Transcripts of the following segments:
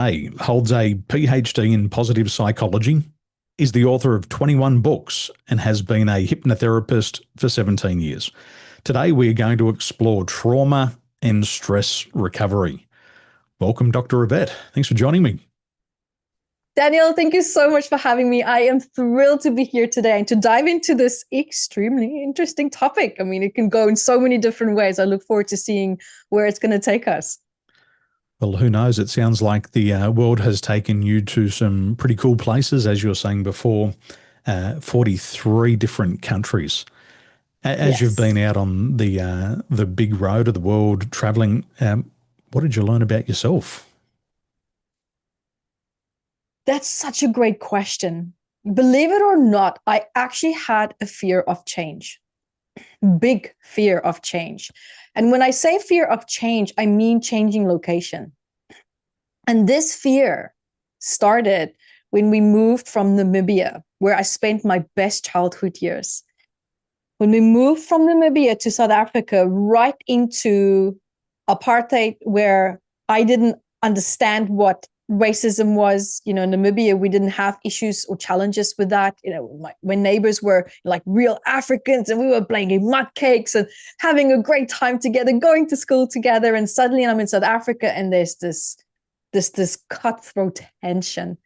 Holds a Ph.D. in positive psychology, is the author of 21 books, and has been a hypnotherapist for 17 years. Today, we are going to explore trauma and stress recovery. Welcome, Dr. Evette. Thanks for joining me. Daniel, thank you so much for having me. I am thrilled to be here today and to dive into this extremely interesting topic. I mean, it can go in so many different ways. I look forward to seeing where it's going to take us. Well, who knows? It sounds like the world has taken you to some pretty cool places, as you were saying before, 43 different countries. As you've been out on the big road of the world traveling, what did you learn about yourself? That's such a great question. Believe it or not, I actually had a fear of change, big fear of change. And when I say fear of change, I mean changing location. And this fear started when we moved from Namibia, where I spent my best childhood years. When we moved from Namibia to South Africa, right into apartheid, where I didn't understand what racism was. In Namibia, we didn't have issues or challenges with that. When neighbors were like real Africans and we were playing mud cakes and having a great time together, going to school together. And suddenly I'm in South Africa and there's this cutthroat tension.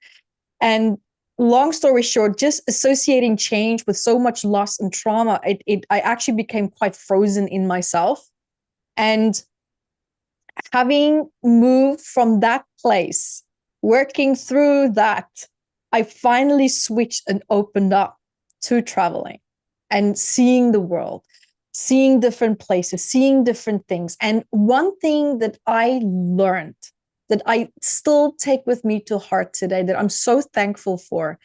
And long story short, just associating change with so much loss and trauma, I actually became quite frozen in myself. And having moved from that place, working through that, I finally switched and opened up to traveling and seeing the world, seeing different places, seeing different things. And one thing that I learned that I still take with me to heart today, that I'm so thankful for,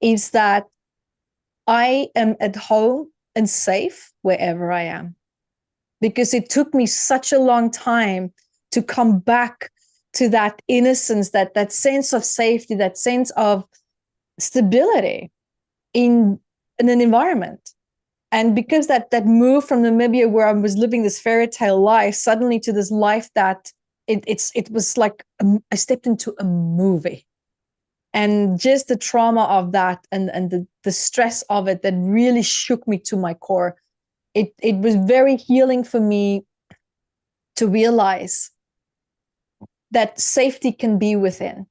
is that I am at home and safe wherever I am. Because it took me such a long time to come back to that innocence, that sense of safety, that sense of stability in an environment. And because that move from Namibia, where I was living this fairy tale life, suddenly to this life that it was like I stepped into a movie. And just the trauma of that and the stress of it that really shook me to my core. It was very healing for me to realize that safety can be within.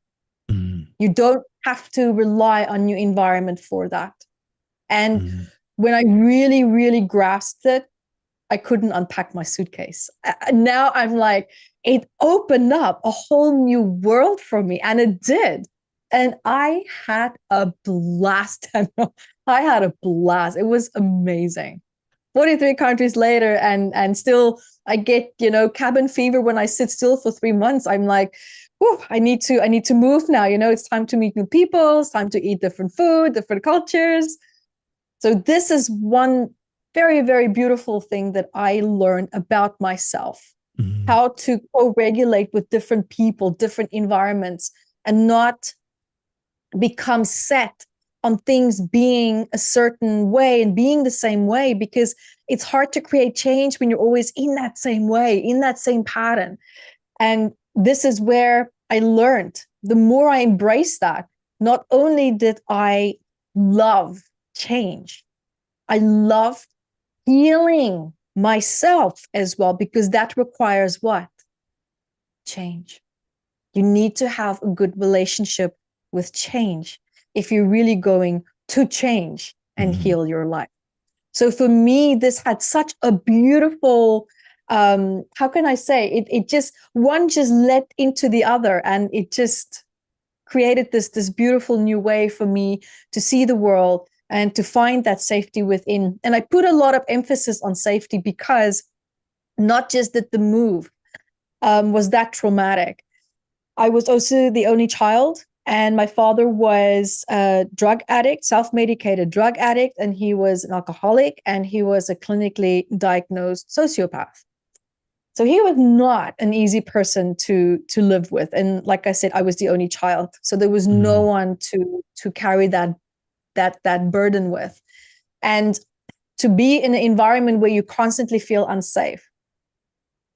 You don't have to rely on your environment for that. And when I really, really grasped it, I couldn't unpack my suitcase. Now I'm like, it opened up a whole new world for me, and it did. And I had a blast. I had a blast. It was amazing. 43 countries later, and still I get, cabin fever when I sit still for 3 months. I'm like, whew, I need to move now. It's time to meet new people. It's time to eat different food, different cultures. So this is one very, very beautiful thing that I learned about myself, how to co-regulate with different people, different environments, and not become set on things being a certain way and being the same way, because it's hard to create change when you're always in that same way, in that same pattern. And this is where I learned, the more I embraced that, not only did I love change, I loved healing myself as well, because that requires what? Change. You need to have a good relationship with change if you're really going to change and heal your life. So for me, this had such a beautiful, how can I say, it just, one just led into the other, and it just created this beautiful new way for me to see the world and to find that safety within. And I put a lot of emphasis on safety because not just that the move was that traumatic. I was also the only child. And my father was a drug addict, self-medicated drug addict, and he was an alcoholic, and he was a clinically diagnosed sociopath. So he was not an easy person to live with. And like I said, I was the only child. So there was no one to carry that burden with. And to be in an environment where you constantly feel unsafe,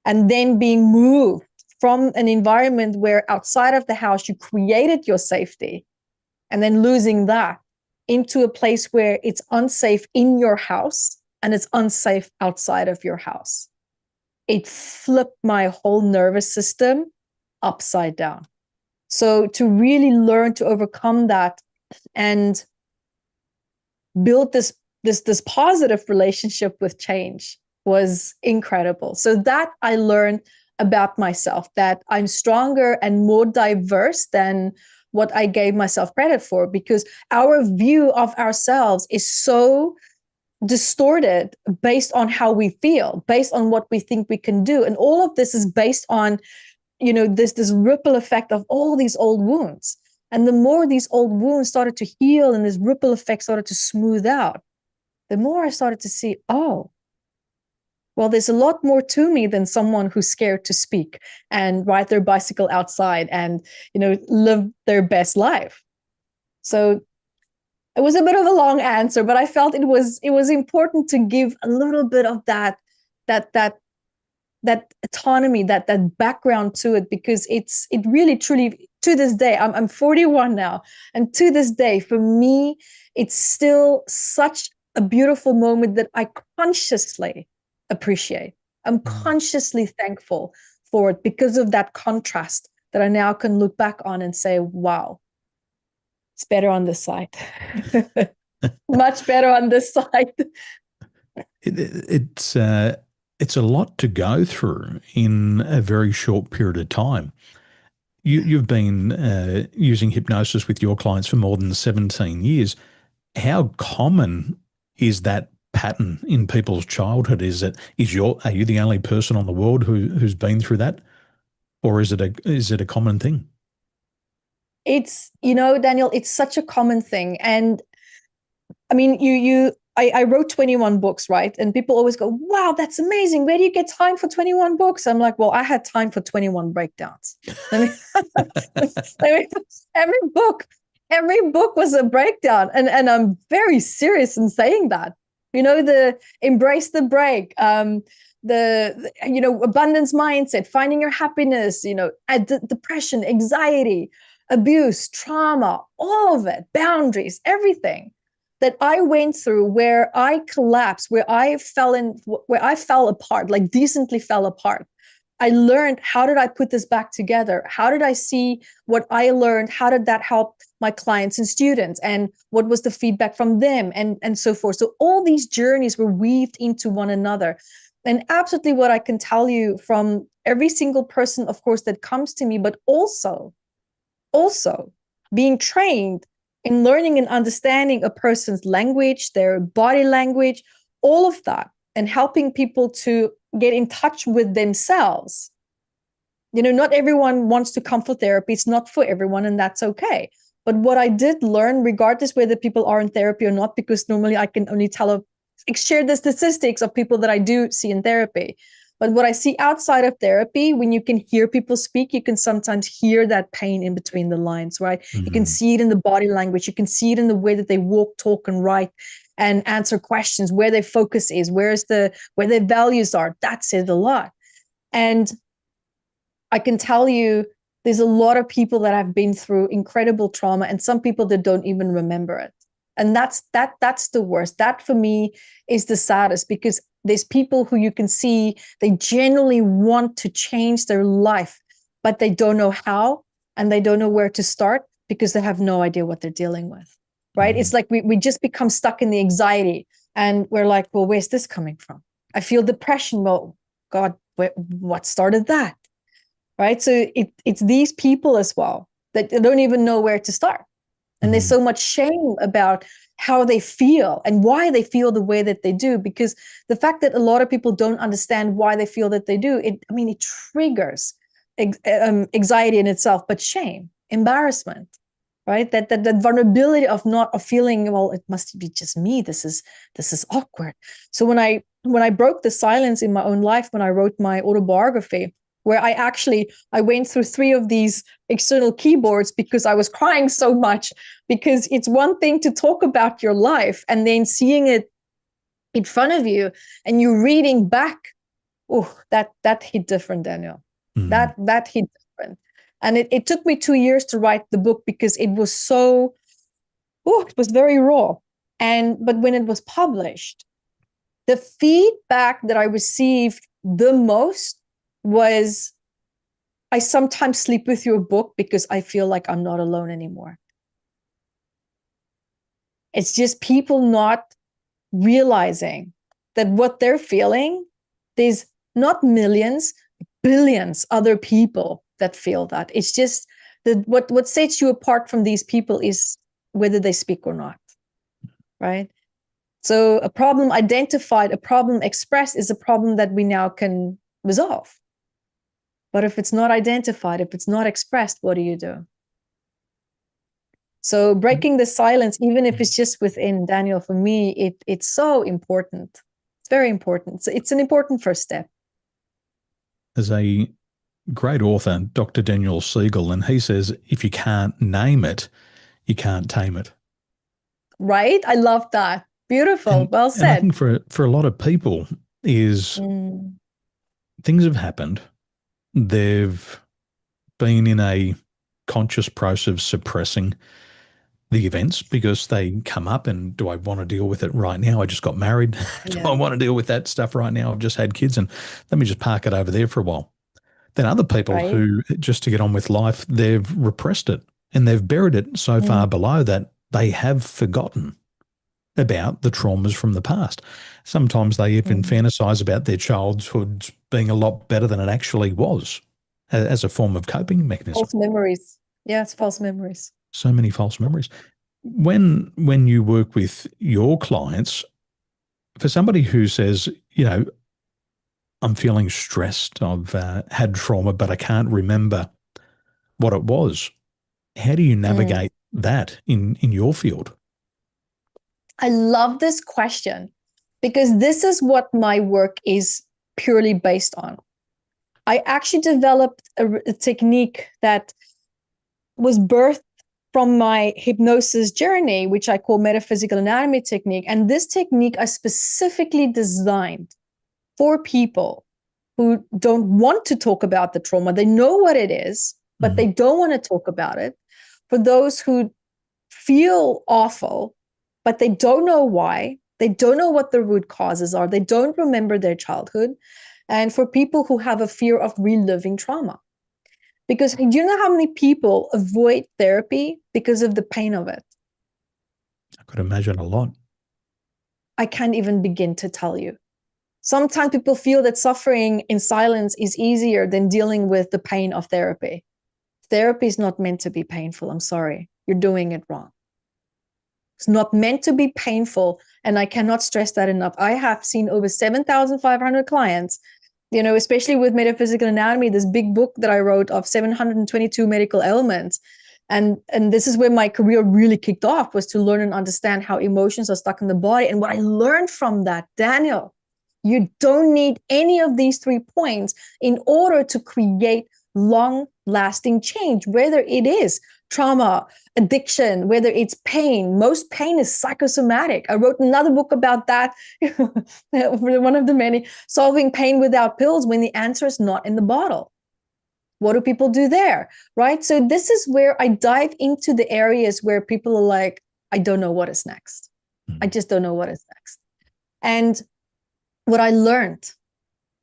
and then being moved from an environment where outside of the house you created your safety, and then losing that into a place where it's unsafe in your house and it's unsafe outside of your house. It flipped my whole nervous system upside down. So to really learn to overcome that and build this positive relationship with change was incredible. So that I learned about myself, that I'm stronger and more diverse than what I gave myself credit for, because our view of ourselves is so distorted based on how we feel, based on what we think we can do. And all of this is based on, this ripple effect of all these old wounds. And the more these old wounds started to heal and this ripple effect started to smooth out, the more I started to see, oh, well, there's a lot more to me than someone who's scared to speak and ride their bicycle outside and, live their best life. So it was a bit of a long answer, but I felt it was important to give a little bit of that autonomy, that background to it, because it really truly, to this day, I'm 41 now, and to this day, for me, it's still such a beautiful moment that I consciously appreciate. I'm consciously thankful for it because of that contrast that I now can look back on and say, wow, it's better on this side. Much better on this side. It's a lot to go through in a very short period of time. You've been using hypnosis with your clients for more than 17 years. How common is that pattern in people's childhood? Are you the only person on the world who's been through that, or is it a common thing? It's, Daniel, it's such a common thing. And I mean, I wrote 21 books, right? And people always go, wow, that's amazing. Where do you get time for 21 books? I'm like, well, I had time for 21 breakdowns. I mean, every book was a breakdown. And I'm very serious in saying that. The embrace the break, the abundance mindset, finding your happiness, depression, anxiety, abuse, trauma, all of it, boundaries, everything that I went through, where I collapsed, where I fell apart, like decently fell apart. I learned, how did I put this back together? How did I see what I learned? How did that help my clients and students? And what was the feedback from them? And so forth. So all these journeys were weaved into one another. And absolutely what I can tell you from every single person, of course, that comes to me, but also being trained in learning and understanding a person's language, their body language, all of that, and helping people to get in touch with themselves. Not everyone wants to come for therapy. It's not for everyone, and that's okay. But what I did learn, regardless whether people are in therapy or not, because normally I can only share the statistics of people that I do see in therapy. But what I see outside of therapy, when you can hear people speak, you can sometimes hear that pain in between the lines, right? Mm-hmm. You can see it in the body language. You can see it in the way that they walk, talk, and write and answer questions, where their focus is, where their values are. That says a lot. And I can tell you, there's a lot of people that have been through incredible trauma, and some people that don't even remember it. And that's the worst. That for me is the saddest, because there's people who you can see, they genuinely want to change their life, but they don't know how, and they don't know where to start because they have no idea what they're dealing with, right? Mm-hmm. It's like we just become stuck in the anxiety, and we're like, well, where's this coming from? I feel depression. Well, God, what started that, right? So it's these people as well that don't even know where to start. And there's so much shame about how they feel and why they feel the way that they do, because the fact that a lot of people don't understand why they feel that they do, it triggers anxiety in itself, but shame, embarrassment, right? That vulnerability of feeling, well, it must be just me. This is awkward. So when I broke the silence in my own life, when I wrote my autobiography, where I went through 3 of these external keyboards because I was crying so much, because it's one thing to talk about your life and then seeing it in front of you and you reading back. Oh, that hit different, Daniel. That hit different. And it took me 2 years to write the book because it was so, it was very raw. But when it was published, the feedback that I received the most was, I sometimes sleep with your book because I feel like I'm not alone anymore. It's just people not realizing that what they're feeling, there's not millions, billions other people that feel that. It's just that what sets you apart from these people is whether they speak or not, right? So a problem identified, a problem expressed is a problem that we now can resolve. But if it's not identified, if it's not expressed, what do you do? So breaking the silence, even if it's just within, Daniel, for me, it's so important. It's very important. So it's an important first step. There's a great author, Dr. Daniel Siegel, and he says, if you can't name it, you can't tame it. Right? I love that. Beautiful. Well said. And I think for a lot of people is things have happened. They've been in a conscious process of suppressing the events because they come up and do I want to deal with it right now? I just got married. Do I want to deal with that stuff right now? I've just had kids and let me just park it over there for a while. Then other people who, just to get on with life, they've repressed it and they've buried it so far below that they have forgotten about the traumas from the past. Sometimes they even fantasize about their childhood being a lot better than it actually was as a form of coping mechanism. False memories. Yeah, it's false memories. So many false memories. When you work with your clients, for somebody who says, I'm feeling stressed, I've had trauma, but I can't remember what it was. How do you navigate that in your field? I love this question because this is what my work is purely based on. I actually developed a technique that was birthed from my hypnosis journey, which I call metaphysical anatomy technique. And this technique I specifically designed for people who don't want to talk about the trauma. They know what it is, but they don't want to talk about it. For those who feel awful, but they don't know why. They don't know what the root causes are. They don't remember their childhood. And for people who have a fear of reliving trauma. Because do you know how many people avoid therapy because of the pain of it? I could imagine a lot. I can't even begin to tell you. Sometimes people feel that suffering in silence is easier than dealing with the pain of therapy. Therapy is not meant to be painful. I'm sorry. You're doing it wrong. It's not meant to be painful. And I cannot stress that enough. I have seen over 7,500 clients, especially with metaphysical anatomy, this big book that I wrote of 722 medical ailments. And this is where my career really kicked off, was to learn and understand how emotions are stuck in the body. And what I learned from that, Daniel, you don't need any of these 3 points in order to create long-lasting change, whether it is trauma, addiction, whether it's pain. Most pain is psychosomatic. I wrote another book about that, one of the many, solving pain without pills, when the answer is not in the bottle. What do people do there, right? So this is where I dive into the areas where people are like, I don't know what is next. I just don't know what is next. And what I learned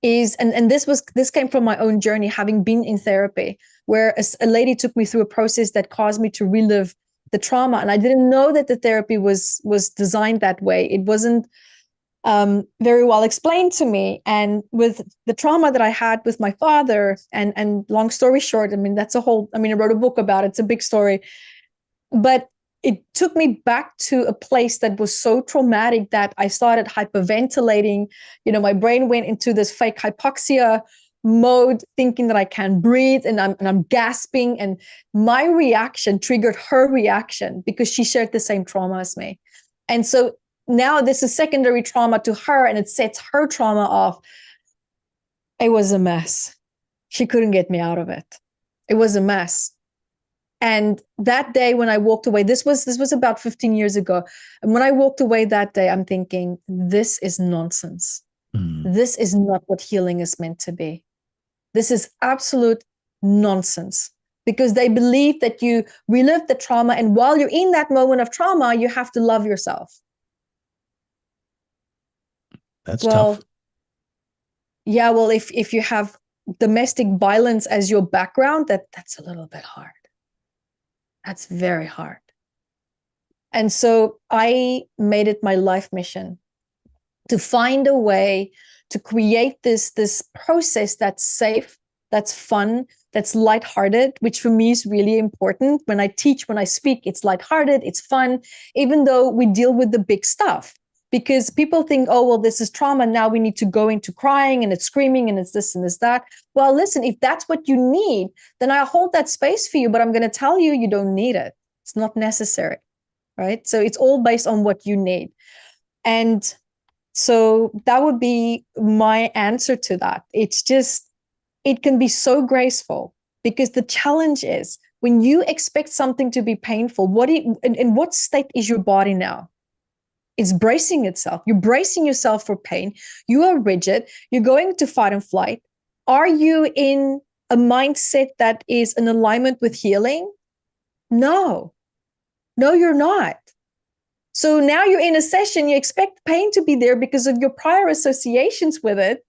is, and this came from my own journey, having been in therapy, where a lady took me through a process that caused me to relive the trauma. And I didn't know that the therapy was designed that way. It wasn't very well explained to me. And with the trauma that I had with my father, and long story short, I wrote a book about it. It's a big story. But it took me back to a place that was so traumatic that I started hyperventilating. My brain went into this fake hypoxia mode, thinking that I can't breathe, and I'm gasping. And my reaction triggered her reaction because she shared the same trauma as me. And so now this is secondary trauma to her, and it sets her trauma off. It was a mess. She couldn't get me out of it. It was a mess. And that day when I walked away, this was about 15 years ago. And when I walked away that day, I'm thinking, this is nonsense. This is not what healing is meant to be. This is absolute nonsense, because they believe that you relive the trauma, and while you're in that moment of trauma, you have to love yourself. That's tough. Yeah, well, if you have domestic violence as your background, that's a little bit hard. That's very hard. And so I made it my life mission to find a way to create this process that's safe, that's fun, that's lighthearted, which for me is really important. When I teach, when I speak, it's lighthearted, it's fun, even though we deal with the big stuff. Because people think, oh, well, this is trauma. Now we need to go into crying and it's screaming and it's this and it's that. Well, listen, if that's what you need, then I'll hold that space for you. But I'm going to tell you, you don't need it. It's not necessary, right? So it's all based on what you need. And so that would be my answer to that. It's just, it can be so graceful, because the challenge is when you expect something to be painful, in what state is your body now? It's bracing itself. You're bracing yourself for pain. You are rigid. You're going to fight and flight. Are you in a mindset that is in alignment with healing? No, you're not. So now you're in a session, you expect pain to be there because of your prior associations with it.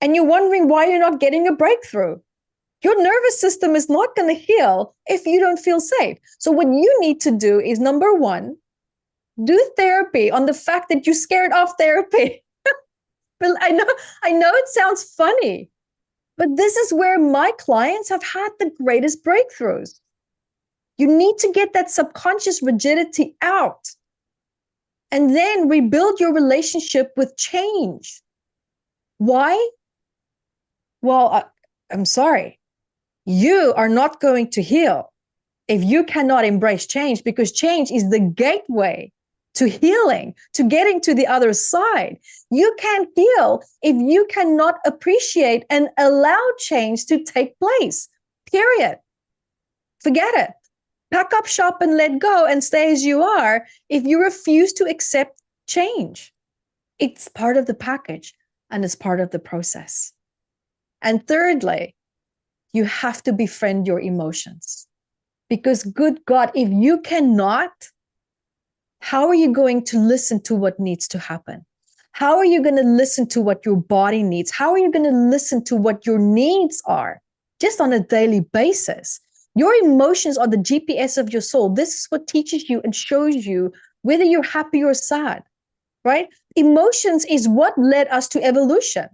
And you're wondering why you're not getting a breakthrough. Your nervous system is not going to heal if you don't feel safe. So what you need to do is, number one, do therapy on the fact that you're scared of therapy. But I know it sounds funny, but this is where my clients have had the greatest breakthroughs. You need to get that subconscious rigidity out and then rebuild your relationship with change. Why? Well, I'm sorry. You are not going to heal if you cannot embrace change, because change is the gateway to healing, to getting to the other side. You can't heal if you cannot appreciate and allow change to take place, period. Forget it. Pack up shop and let go and stay as you are if you refuse to accept change. It's part of the package and it's part of the process. And thirdly, you have to befriend your emotions. Because good God, if you cannot, how are you going to listen to what needs to happen? How are you going to listen to what your body needs? How are you going to listen to what your needs are just on a daily basis? Your emotions are the GPS of your soul. This is what teaches you and shows you whether you're happy or sad, right? Emotions is what led us to evolution.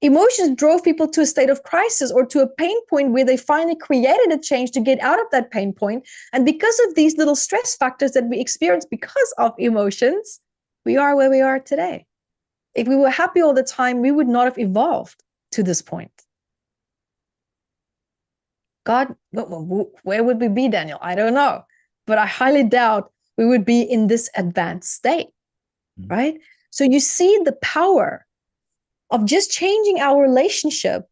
Emotions drove people to a state of crisis or to a pain point where they finally created a change to get out of that pain point. And because of these little stress factors that we experience because of emotions, we are where we are today. If we were happy all the time, we would not have evolved to this point. God, where would we be, Daniel? I don't know. But I highly doubt we would be in this advanced state, right? So you see the power of just changing our relationship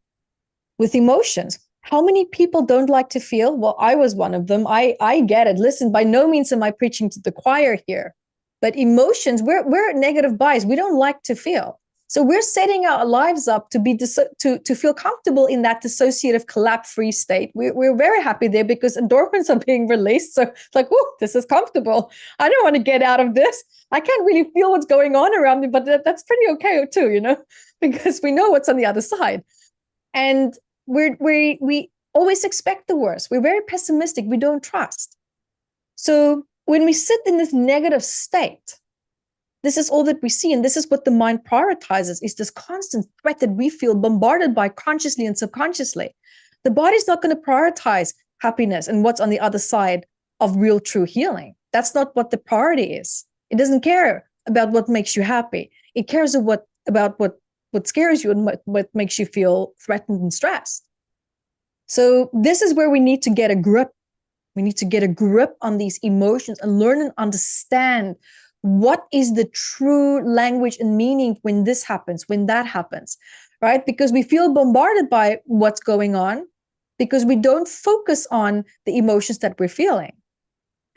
with emotions. How many people don't like to feel? Well, I was one of them. I get it. Listen, by no means am I preaching to the choir here, but emotions, we're negative bias. We don't like to feel. So we're setting our lives up to be to feel comfortable in that dissociative collapse-free state. We're very happy there because endorphins are being released. So it's like, oh, this is comfortable. I don't want to get out of this. I can't really feel what's going on around me, but that's pretty okay too, you know, because we know what's on the other side. And we always expect the worst. We're very pessimistic. We don't trust. So when we sit in this negative state, this is all that we see. And this is what the mind prioritizes, is this constant threat that we feel bombarded by consciously and subconsciously. The body's not going to prioritize happiness and what's on the other side of real, true healing. That's not what the priority is. It doesn't care about what makes you happy. It cares about what scares you and what makes you feel threatened and stressed. So this is where we need to get a grip. We need to get a grip on these emotions and learn and understand what is the true language and meaning when this happens, when that happens, right? Because we feel bombarded by what's going on because we don't focus on the emotions that we're feeling.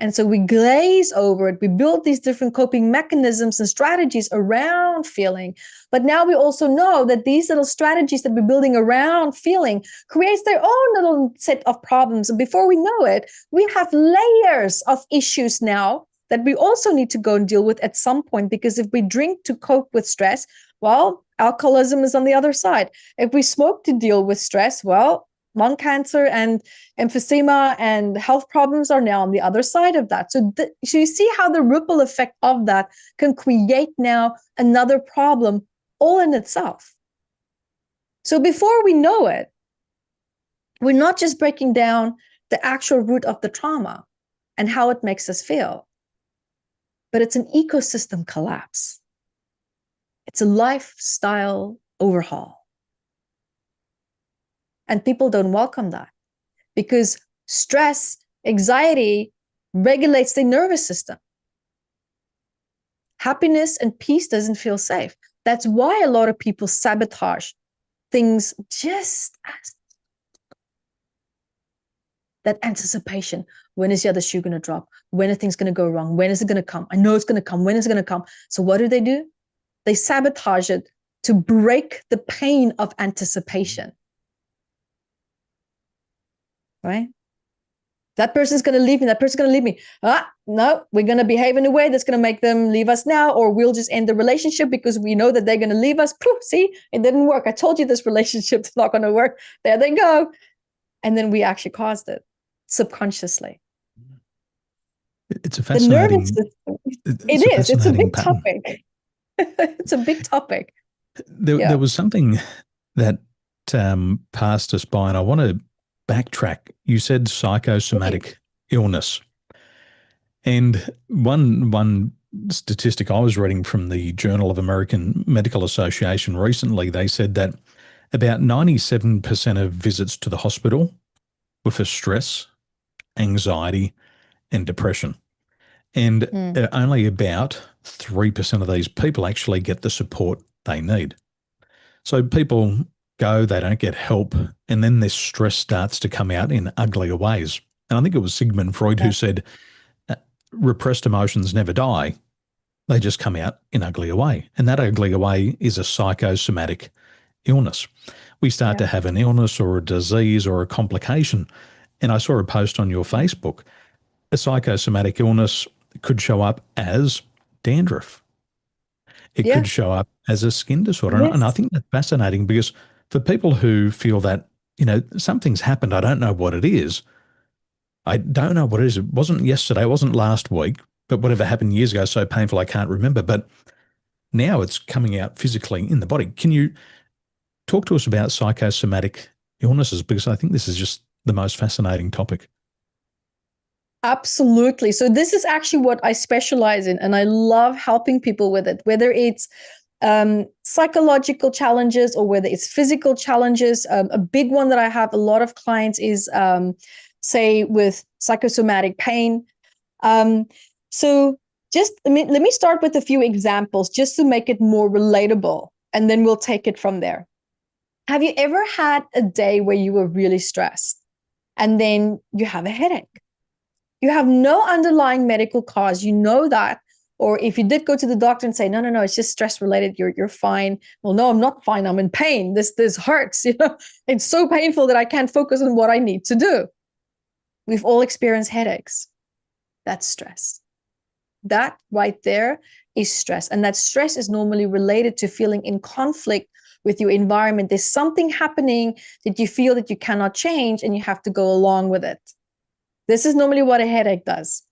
And so we glaze over it. We build these different coping mechanisms and strategies around feeling. But now we also know that these little strategies that we're building around feeling creates their own little set of problems. And before we know it, we have layers of issues now that we also need to go and deal with at some point. Because if we drink to cope with stress, well, alcoholism is on the other side. If we smoke to deal with stress, well, lung cancer and emphysema and health problems are now on the other side of that. So you see how the ripple effect of that can create now another problem all in itself. So before we know it, we're not just breaking down the actual root of the trauma and how it makes us feel, but it's an ecosystem collapse. It's a lifestyle overhaul. And people don't welcome that because stress, anxiety regulates the nervous system. Happiness and peace doesn't feel safe. That's why a lot of people sabotage things just as that anticipation. When is the other shoe going to drop? When are things going to go wrong? When is it going to come? I know it's going to come. When is it going to come? So what do? They sabotage it to break the pain of anticipation. Right? That person's going to leave me. That person's going to leave me. No, we're going to behave in a way that's going to make them leave us now, or we'll just end the relationship because we know that they're going to leave us. Poof, see, it didn't work. I told you this relationship's not going to work. There they go. And then we actually caused it subconsciously. It's a fascinating. It's a big topic. It's a big topic. There was something that passed us by, and I want to backtrack. You said psychosomatic illness. And one statistic I was reading from the Journal of American Medical Association recently, they said that about 97% of visits to the hospital were for stress, anxiety, and depression. And only about 3% of these people actually get the support they need. So people go, they don't get help, and then this stress starts to come out in uglier ways. And I think it was Sigmund Freud who said, repressed emotions never die. They just come out in uglier way. And that uglier way is a psychosomatic illness. We start to have an illness or a disease or a complication. And I saw a post on your Facebook. A psychosomatic illness could show up as dandruff. It could show up as a skin disorder. Yes. And I think that's fascinating because for people who feel that, something's happened, I don't know what it is. I don't know what it is. It wasn't yesterday, it wasn't last week, but whatever happened years ago, so painful I can't remember. But now it's coming out physically in the body. Can you talk to us about psychosomatic illnesses? Because I think this is just the most fascinating topic. Absolutely. So this is actually what I specialize in, and I love helping people with it, whether it's psychological challenges or whether it's physical challenges. A big one that I have a lot of clients is, say, with psychosomatic pain. So just let me start with a few examples just to make it more relatable, and then we'll take it from there. Have you ever had a day where you were really stressed and then you have a headache? You have no underlying medical cause, you know that. Or if you did go to the doctor and say, no, it's just stress related, you're fine. Well, no, I'm not fine. I'm in pain. This hurts. It's so painful that I can't focus on what I need to do. We've all experienced headaches. That's stress. That right there is stress. And that stress is normally related to feeling in conflict with your environment. There's something happening that you feel that you cannot change and you have to go along with it. This is normally what a headache does.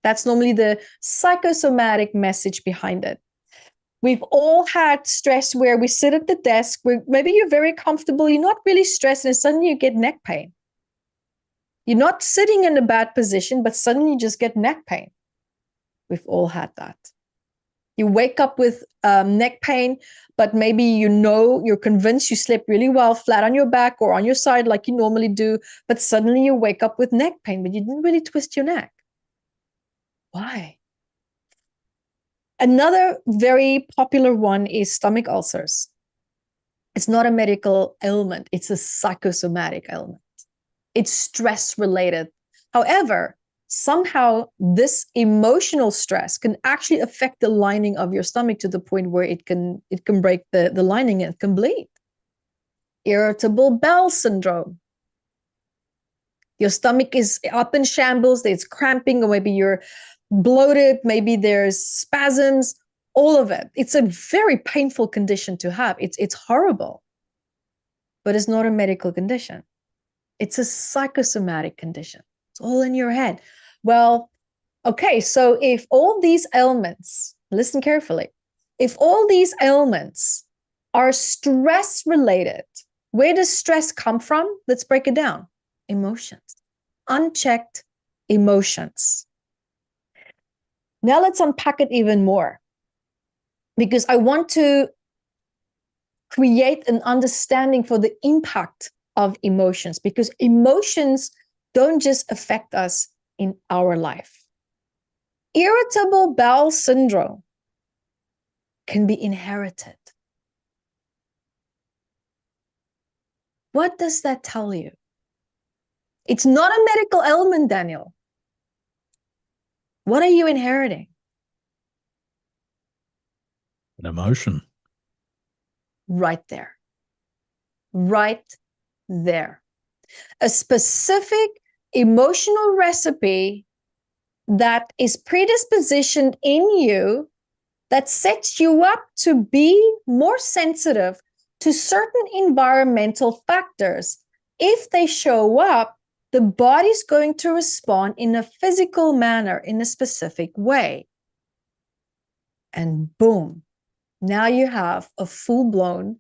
That's normally the psychosomatic message behind it. We've all had stress where we sit at the desk, where maybe you're very comfortable, you're not really stressed, and suddenly you get neck pain. You're not sitting in a bad position, but suddenly you just get neck pain. We've all had that. You wake up with neck pain, but maybe you're convinced you slept really well, flat on your back or on your side like you normally do, but suddenly you wake up with neck pain, but you didn't really twist your neck. Why? Another very popular one is stomach ulcers. It's not a medical ailment. It's a psychosomatic ailment. It's stress related. However, somehow this emotional stress can actually affect the lining of your stomach to the point where it can break the lining and it can bleed. Irritable bowel syndrome. Your stomach is up in shambles, it's cramping, or maybe you're bloated, maybe there's spasms, all of it. It's a very painful condition to have. It's horrible, but it's not a medical condition. It's a psychosomatic condition. It's all in your head. Well, okay, so if all these ailments, listen carefully, if all these ailments are stress related, where does stress come from? Let's break it down. Emotions, unchecked emotions. Now let's unpack it even more, because I want to create an understanding for the impact of emotions, because emotions don't just affect us in our life. Irritable bowel syndrome can be inherited. What does that tell you? It's not a medical ailment, Daniel. What are you inheriting? An emotion. Right there. Right there. A specific emotional recipe that is predispositioned in you that sets you up to be more sensitive to certain environmental factors. If they show up, the body's going to respond in a physical manner, in a specific way. And boom, now you have a full-blown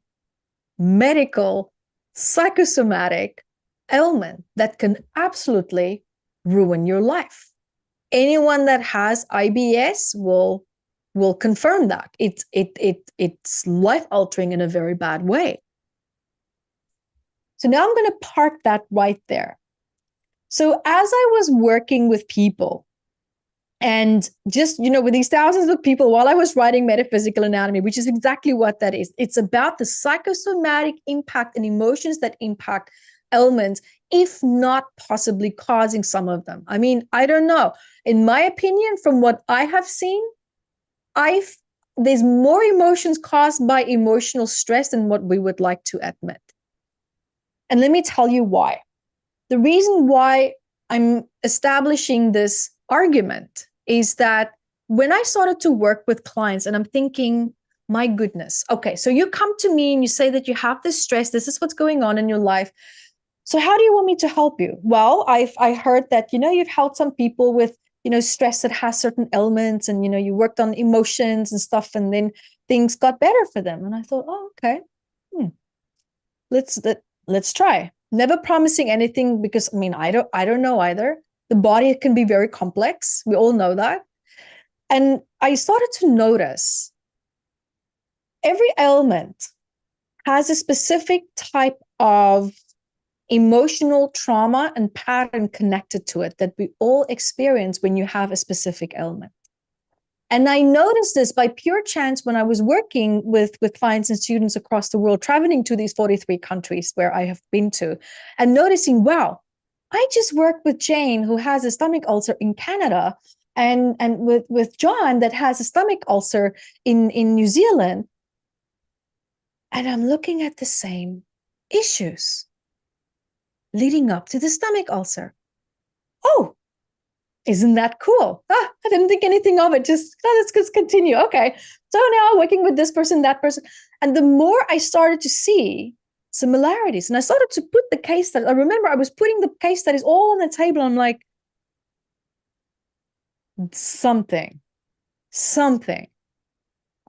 medical, psychosomatic ailment that can absolutely ruin your life. Anyone that has IBS will confirm that. It's life-altering in a very bad way. So now I'm going to park that right there. So as I was working with people, and just, with these thousands of people while I was writing Metaphysical Anatomy, which is exactly what that is. It's about the psychosomatic impact and emotions that impact ailments, if not possibly causing some of them. I mean, I don't know. In my opinion, from what I have seen, there's more emotions caused by emotional stress than what we would like to admit. And let me tell you why. The reason why I'm establishing this argument is that when I started to work with clients, and I'm thinking, my goodness, okay, so you come to me and you say that you have this stress, this is what's going on in your life. So how do you want me to help you? Well, I heard that, you've helped some people with, stress that has certain elements, and, you worked on emotions and stuff, and then things got better for them. And I thought, oh, okay, let's try. Never promising anything, because I don't know either. The body can be very complex. We all know that. And I started to notice every ailment has a specific type of emotional trauma and pattern connected to it that we all experience when you have a specific ailment. And I noticed this by pure chance when I was working with clients and students across the world, traveling to these 43 countries where I have been to, and noticing, wow, I just worked with Jane, who has a stomach ulcer in Canada, and with John, that has a stomach ulcer in New Zealand. And I'm looking at the same issues leading up to the stomach ulcer. Oh, isn't that cool? I didn't think anything of it. Let's just continue. Okay. So now working with this person, that person. And the more I started to see similarities, and I started to put the case studies. I remember I was putting the case studies all on the table. I'm like, something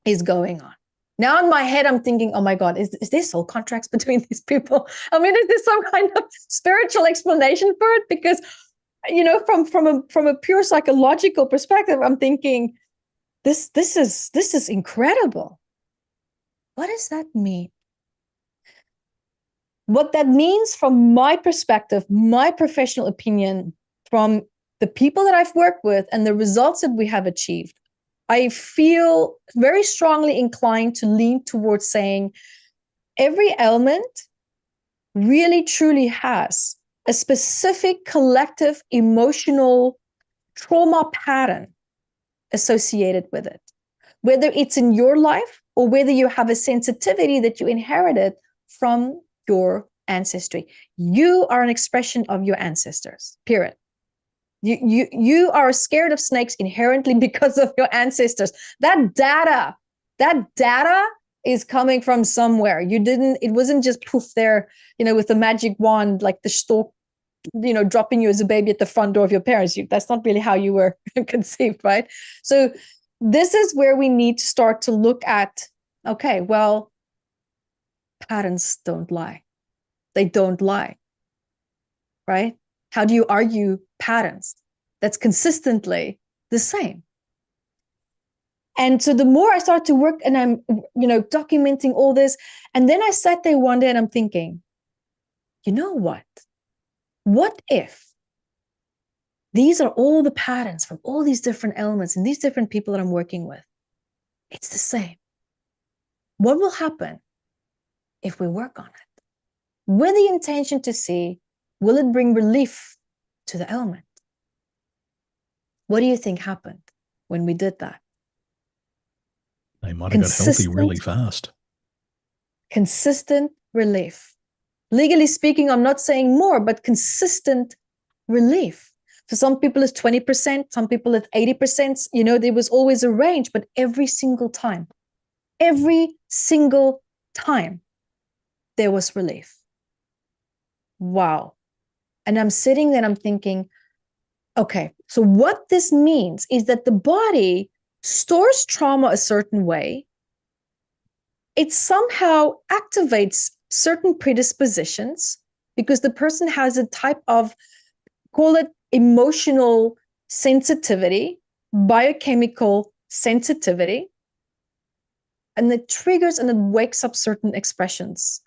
is going on. Now in my head, I'm thinking, oh my God, is there soul contracts between these people? I mean, is there some kind of spiritual explanation for it? Because, from a pure psychological perspective, I'm thinking, this is incredible. What does that mean? What that means from my perspective, my professional opinion, from the people that I've worked with and the results that we have achieved, I feel very strongly inclined to lean towards saying every ailment really truly has a specific collective emotional trauma pattern associated with it, whether it's in your life or whether you have a sensitivity that you inherited from your ancestry. You are an expression of your ancestors, period. You are scared of snakes inherently because of your ancestors. That data is coming from somewhere. It wasn't just poof there, with the magic wand, like the stork, dropping you as a baby at the front door of your parents. That's not really how you were conceived, right? So this is where we need to start to look at, okay, well, patterns don't lie. They don't lie, right? How do you argue patterns that's consistently the same? And so the more I start to work and I'm, documenting all this, and then I sat there one day and I'm thinking, you know what? What if these are all the patterns from all these different elements and these different people that I'm working with? It's the same. What will happen if we work on it with the intention to see, will it bring relief to the element? What do you think happened when we did that? They might have got healthy really fast. Consistent relief. Legally speaking, I'm not saying more, but consistent relief. For some people, it's 20%, some people it's 80%. There was always a range, but every single time, there was relief. Wow. And I'm sitting there and I'm thinking, okay, so what this means is that the body stores trauma a certain way. It somehow activates certain predispositions because the person has a type of, call it emotional sensitivity, biochemical sensitivity, and it triggers and it wakes up certain expressions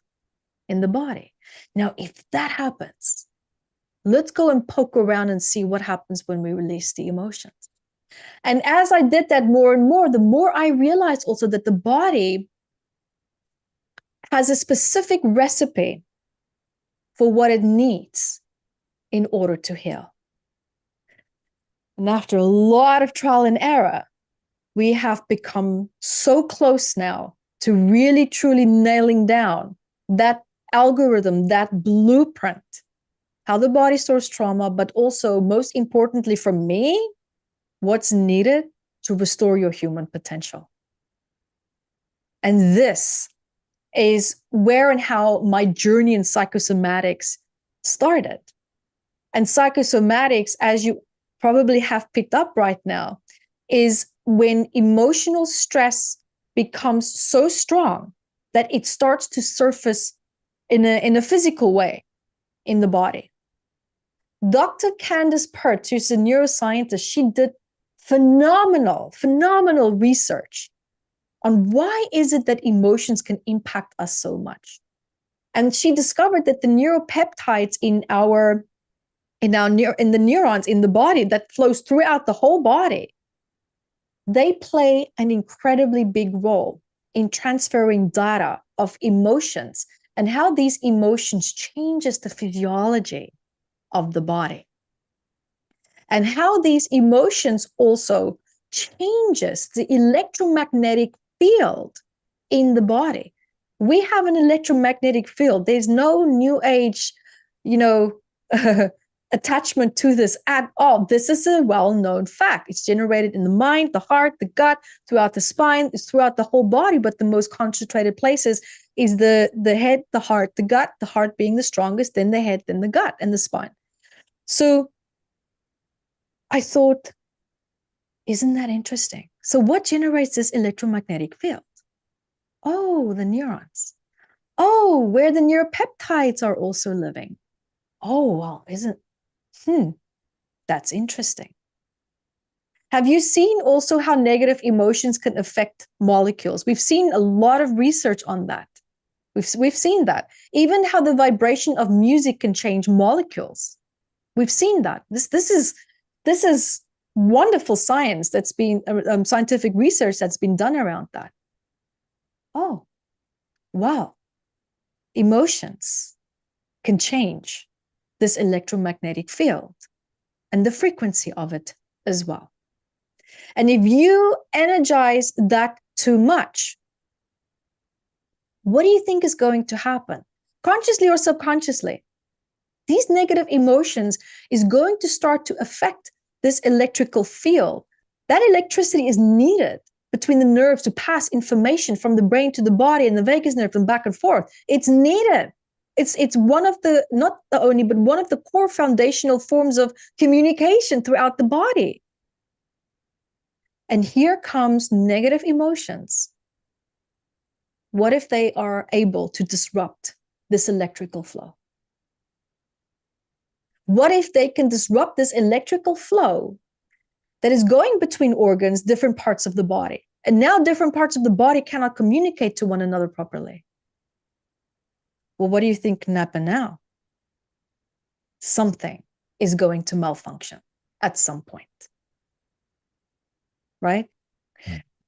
in the body. Now, if that happens, let's go and poke around and see what happens when we release the emotions. And as I did that more and more, the more I realized also that the body has a specific recipe for what it needs in order to heal. And after a lot of trial and error, we have become so close now to really, truly nailing down that algorithm, that blueprint, how the body stores trauma, but also, most importantly for me, what's needed to restore your human potential. And this is where and how my journey in psychosomatics started. And psychosomatics, as you probably have picked up right now, is when emotional stress becomes so strong that it starts to surface in a physical way in the body. Dr. Candace Pert, who's a neuroscientist, she did phenomenal research on why is it that emotions can impact us so much. And she discovered that the neuropeptides in the neurons in the body that flows throughout the whole body, they play an incredibly big role in transferring data of emotions and how these emotions changes the physiology of the body. And how these emotions also changes the electromagnetic field in the body. We have an electromagnetic field. There's no new age, attachment to this at all. This is a well-known fact. It's generated in the mind, the heart, the gut, throughout the spine, it's throughout the whole body, but the most concentrated places is the head, the heart, the gut, the heart being the strongest, then the head, then the gut, and the spine. So I thought, isn't that interesting? So what generates this electromagnetic field? Oh, the neurons. Oh, where the neuropeptides are also living. Oh, well, that's interesting. Have you seen also how negative emotions can affect molecules? We've seen a lot of research on that. We've seen that. Even how the vibration of music can change molecules. We've seen that. This is wonderful science that's been scientific research that's been done around that. Oh, wow. Emotions can change this electromagnetic field and the frequency of it as well. And if you energize that too much, what do you think is going to happen? Consciously or subconsciously, these negative emotions is going to start to affect this electrical field. That electricity is needed between the nerves to pass information from the brain to the body and the vagus nerve and back and forth. It's needed. It's one of the, not the only, but one of the core foundational forms of communication throughout the body. And here comes negative emotions. What if they are able to disrupt this electrical flow? What if they can disrupt this electrical flow that is going between organs, different parts of the body? And now different parts of the body cannot communicate to one another properly. Well, what do you think can happen now? Something is going to malfunction at some point, right?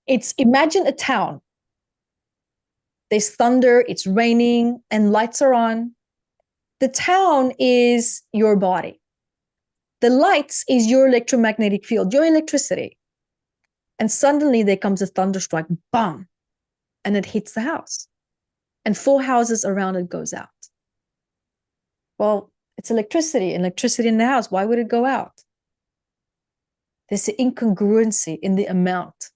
It's, imagine a town. There's thunder, it's raining, and lights are on. The town is your body. The lights is your electromagnetic field, your electricity. And suddenly there comes a thunderstrike, bam, and it hits the house. And 4 houses around it goes out. Well, it's electricity in the house. Why would it go out? There's an incongruency in the amount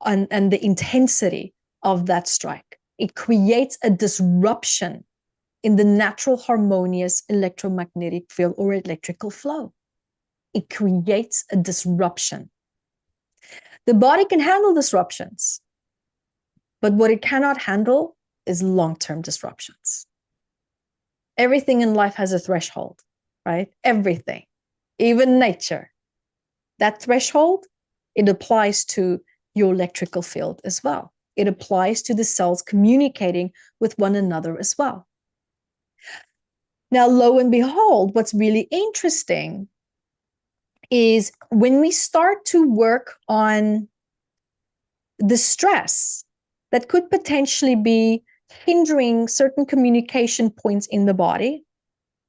and the intensity of that strike. It creates a disruption in the natural harmonious electromagnetic field or electrical flow. It creates a disruption. The body can handle disruptions, but what it cannot handle is long-term disruptions. Everything in life has a threshold, right? Everything, even nature. That threshold, it applies to your electrical field as well. It applies to the cells communicating with one another as well. Now, lo and behold, what's really interesting is when we start to work on the stress that could potentially be hindering certain communication points in the body,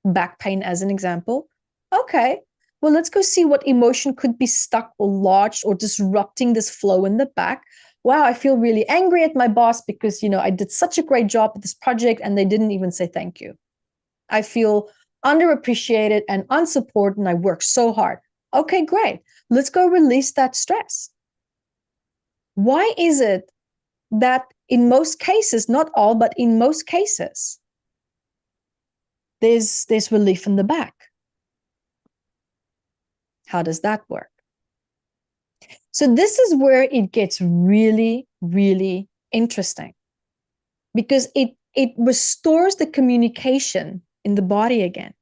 back pain as an example. Okay, well, let's go see what emotion could be stuck or lodged or disrupting this flow in the back. Wow, I feel really angry at my boss because, I did such a great job at this project and they didn't even say thank you. I feel underappreciated and unsupported and I work so hard. Okay, great. Let's go release that stress. Why is it that in most cases, not all, but in most cases, there's relief in the back? How does that work? So this is where it gets really, really interesting because it restores the communication in the body again.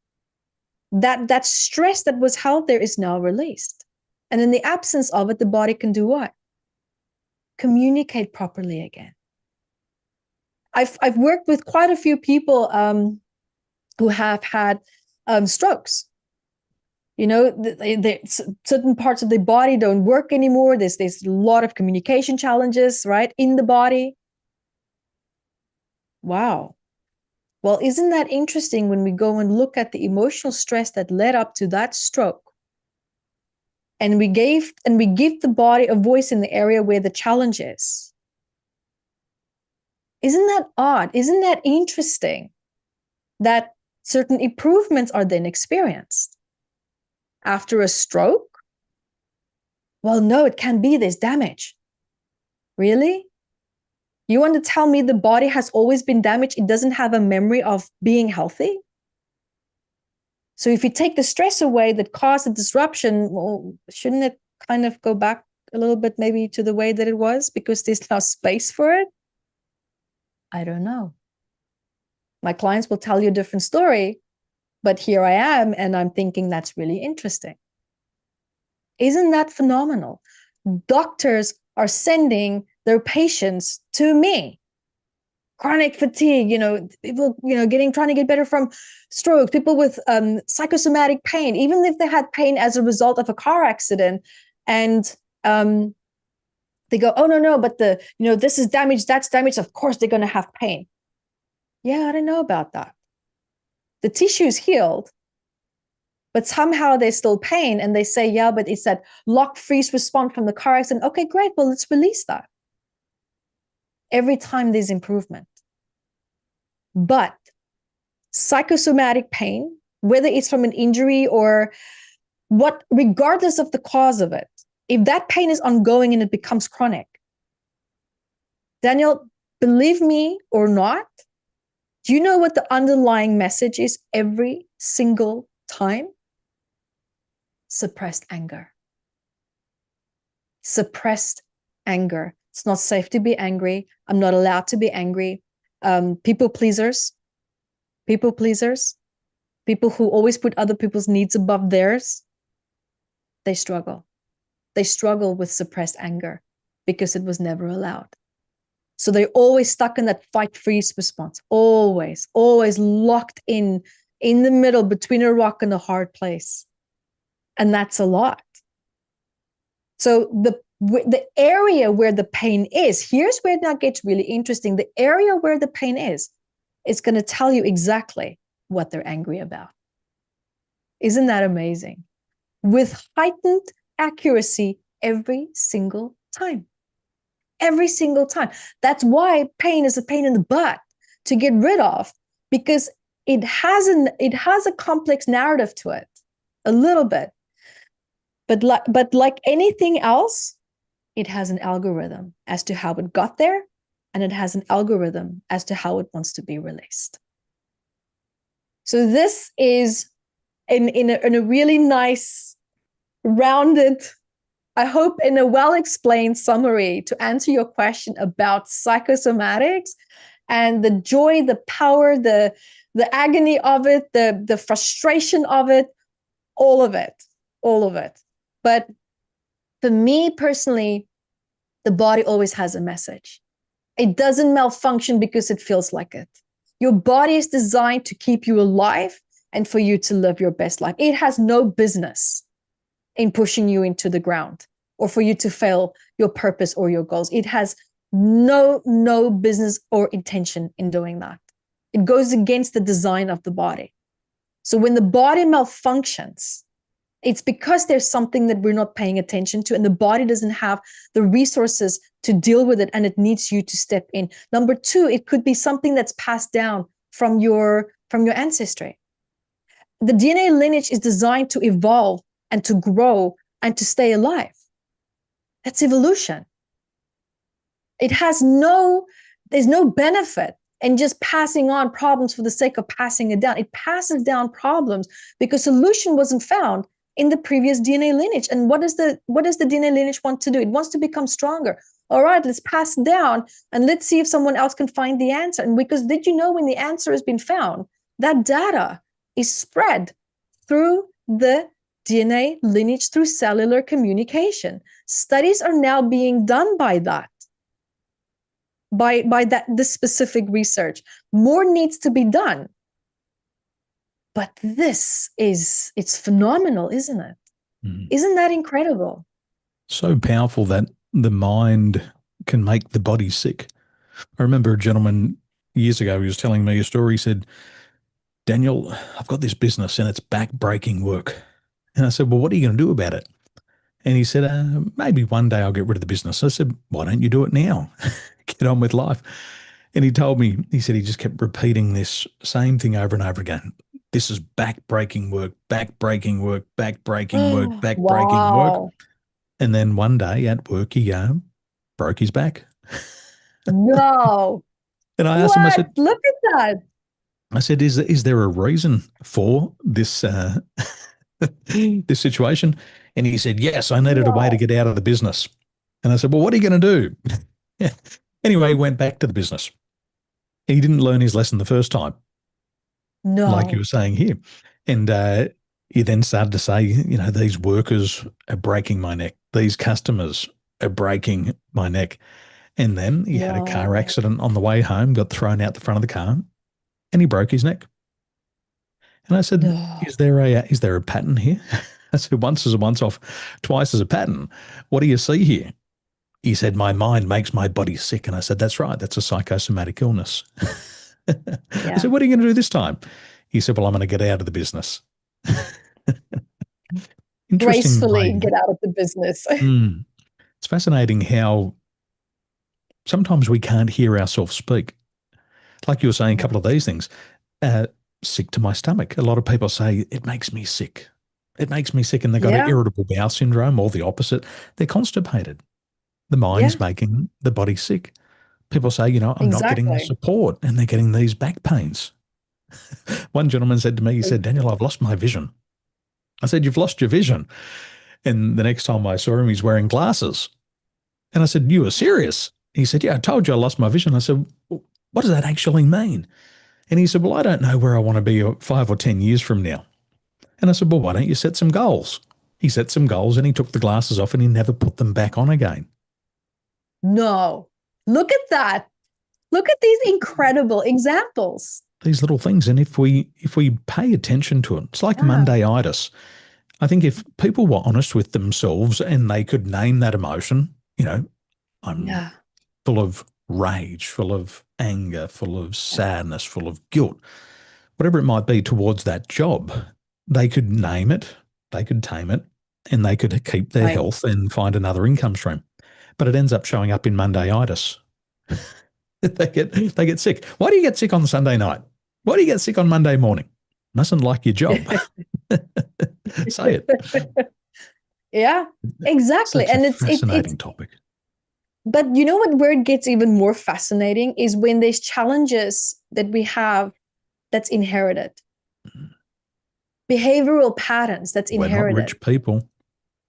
That stress that was held there is now released. And in the absence of it, the body can do what? Communicate properly again. I've worked with quite a few people who have had strokes. Certain parts of the body don't work anymore. There's a lot of communication challenges, right, in the body. Wow. Well, isn't that interesting when we go and look at the emotional stress that led up to that stroke? And we give the body a voice in the area where the challenge is. Isn't that odd? Isn't that interesting that certain improvements are then experienced after a stroke? Well, no, it can't be. There's damage. Really? You want to tell me the body has always been damaged? It doesn't have a memory of being healthy? So if you take the stress away that caused the disruption, well, shouldn't it kind of go back a little bit maybe to the way that it was because there's now space for it? I don't know. My clients will tell you a different story, but here I am and I'm thinking that's really interesting. Isn't that phenomenal? Doctors are sending their patients to me. Chronic fatigue, people, trying to get better from stroke, people with psychosomatic pain, even if they had pain as a result of a car accident. And they go, oh, no, but this is damage, that's damage. Of course, they're going to have pain. Yeah, I don't know about that. The tissue is healed, but somehow there's still pain. And they say, yeah, but it's that lock freeze response from the car accident. Okay, great. Well, let's release that. Every time there's improvement. But psychosomatic pain, whether it's from an injury or what, regardless of the cause of it, if that pain is ongoing and it becomes chronic, Daniel, believe me or not, do you know what the underlying message is every single time? Suppressed anger. Suppressed anger. It's not safe to be angry. I'm not allowed to be angry. People pleasers, people who always put other people's needs above theirs, they struggle. They struggle with suppressed anger because it was never allowed. So they're always stuck in that fight freeze response, always locked in the middle between a rock and a hard place. And that's a lot. So the area where the pain is, here's where it now gets really interesting. The area where the pain is, it's going to tell you exactly what they're angry about. Isn't that amazing? With heightened accuracy every single time. Every single time. That's why pain is a pain in the butt to get rid of, because it has a complex narrative to it, a little bit. But like anything else, it has an algorithm as to how it got there, and it has an algorithm as to how it wants to be released. So this is in a really nice, rounded, I hope in a well-explained summary to answer your question about psychosomatics and the joy, the power, the agony of it, the frustration of it, all of it. But for me personally, the body always has a message. It doesn't malfunction because it feels like it. Your body is designed to keep you alive and for you to live your best life. It has no business in pushing you into the ground or for you to fail your purpose or your goals. It has no business or intention in doing that. It goes against the design of the body. So when the body malfunctions, it's because there's something that we're not paying attention to, and the body doesn't have the resources to deal with it, and it needs you to step in. Number two, it could be something that's passed down from your ancestry. The DNA lineage is designed to evolve and to grow and to stay alive. That's evolution. There's no benefit in just passing on problems for the sake of passing it down. It passes down problems because solution wasn't found in the previous DNA lineage. And what does the DNA lineage want to do? It wants to become stronger. All right, let's pass it down and let's see if someone else can find the answer. And because did you know when the answer has been found, that data is spread through the DNA lineage through cellular communication. Studies are now being done by that. By this specific research. More needs to be done. But it's phenomenal, isn't it? Mm. Isn't that incredible? So powerful that the mind can make the body sick. I remember a gentleman years ago, he was telling me a story. He said, Daniel, I've got this business and it's back-breaking work. And I said, well, what are you going to do about it? And he said, maybe one day I'll get rid of the business. I said, why don't you do it now? Get on with life. And he told me, he said he just kept repeating this same thing over and over again. This is back-breaking work, back-breaking work, back-breaking work, back-breaking work. And then one day at work, he broke his back. No. And I asked him, I said, look at that. I said, is there a reason for this this situation? And he said, yes, I needed a way to get out of the business. And I said, well, what are you going to do? Yeah. Anyway, he went back to the business. He didn't learn his lesson the first time. No. Like you were saying here. And he then started to say, these workers are breaking my neck. These customers are breaking my neck. And then he had a car accident on the way home, got thrown out the front of the car, and he broke his neck. And I said, is there a pattern here? I said, once is a once off, twice is a pattern. What do you see here? He said, my mind makes my body sick. And I said, that's right. That's a psychosomatic illness. I said, what are you going to do this time? He said, well, I'm going to get out of the business. Interesting gracefully way. get out of the business. Mm, it's fascinating how sometimes we can't hear ourselves speak. Like you were saying, a couple of these things. Uh, Sick to my stomach. A lot of people say it makes me sick. It makes me sick, and they've got an Yeah, irritable bowel syndrome or the opposite. They're constipated. The mind's yeah, making the body sick. People say, you know, I'm not getting the exactly. support, and they're getting these back pains. One gentleman said to me, he said, Daniel, I've lost my vision. I said, you've lost your vision. And the next time I saw him, he's wearing glasses. And I said, you were serious? He said, yeah, I told you I lost my vision. I said, what does that actually mean? And he said, well, I don't know where I want to be 5 or 10 years from now. And I said, well, why don't you set some goals? He set some goals and he took the glasses off and he never put them back on again. No, look at that. Look at these incredible examples. These little things. And if we pay attention to it, it's like Yeah, Mondayitis. I think if people were honest with themselves and they could name that emotion, you know, I'm yeah, full of rage, full of anger, full of yeah. sadness, full of guilt, whatever it might be towards that job, they could name it, they could tame it, and they could keep their Right. health and find another income stream. But it ends up showing up in Mondayitis. They get sick. Why do you get sick on Sunday night? Why do you get sick on Monday morning? Mustn't like your job. Say it. Yeah, So exactly. it's a And it's fascinating topic. but you know what, where it gets even more fascinating is when there's challenges that we have that's inherited, behavioral patterns that's We're not inherited. rich people.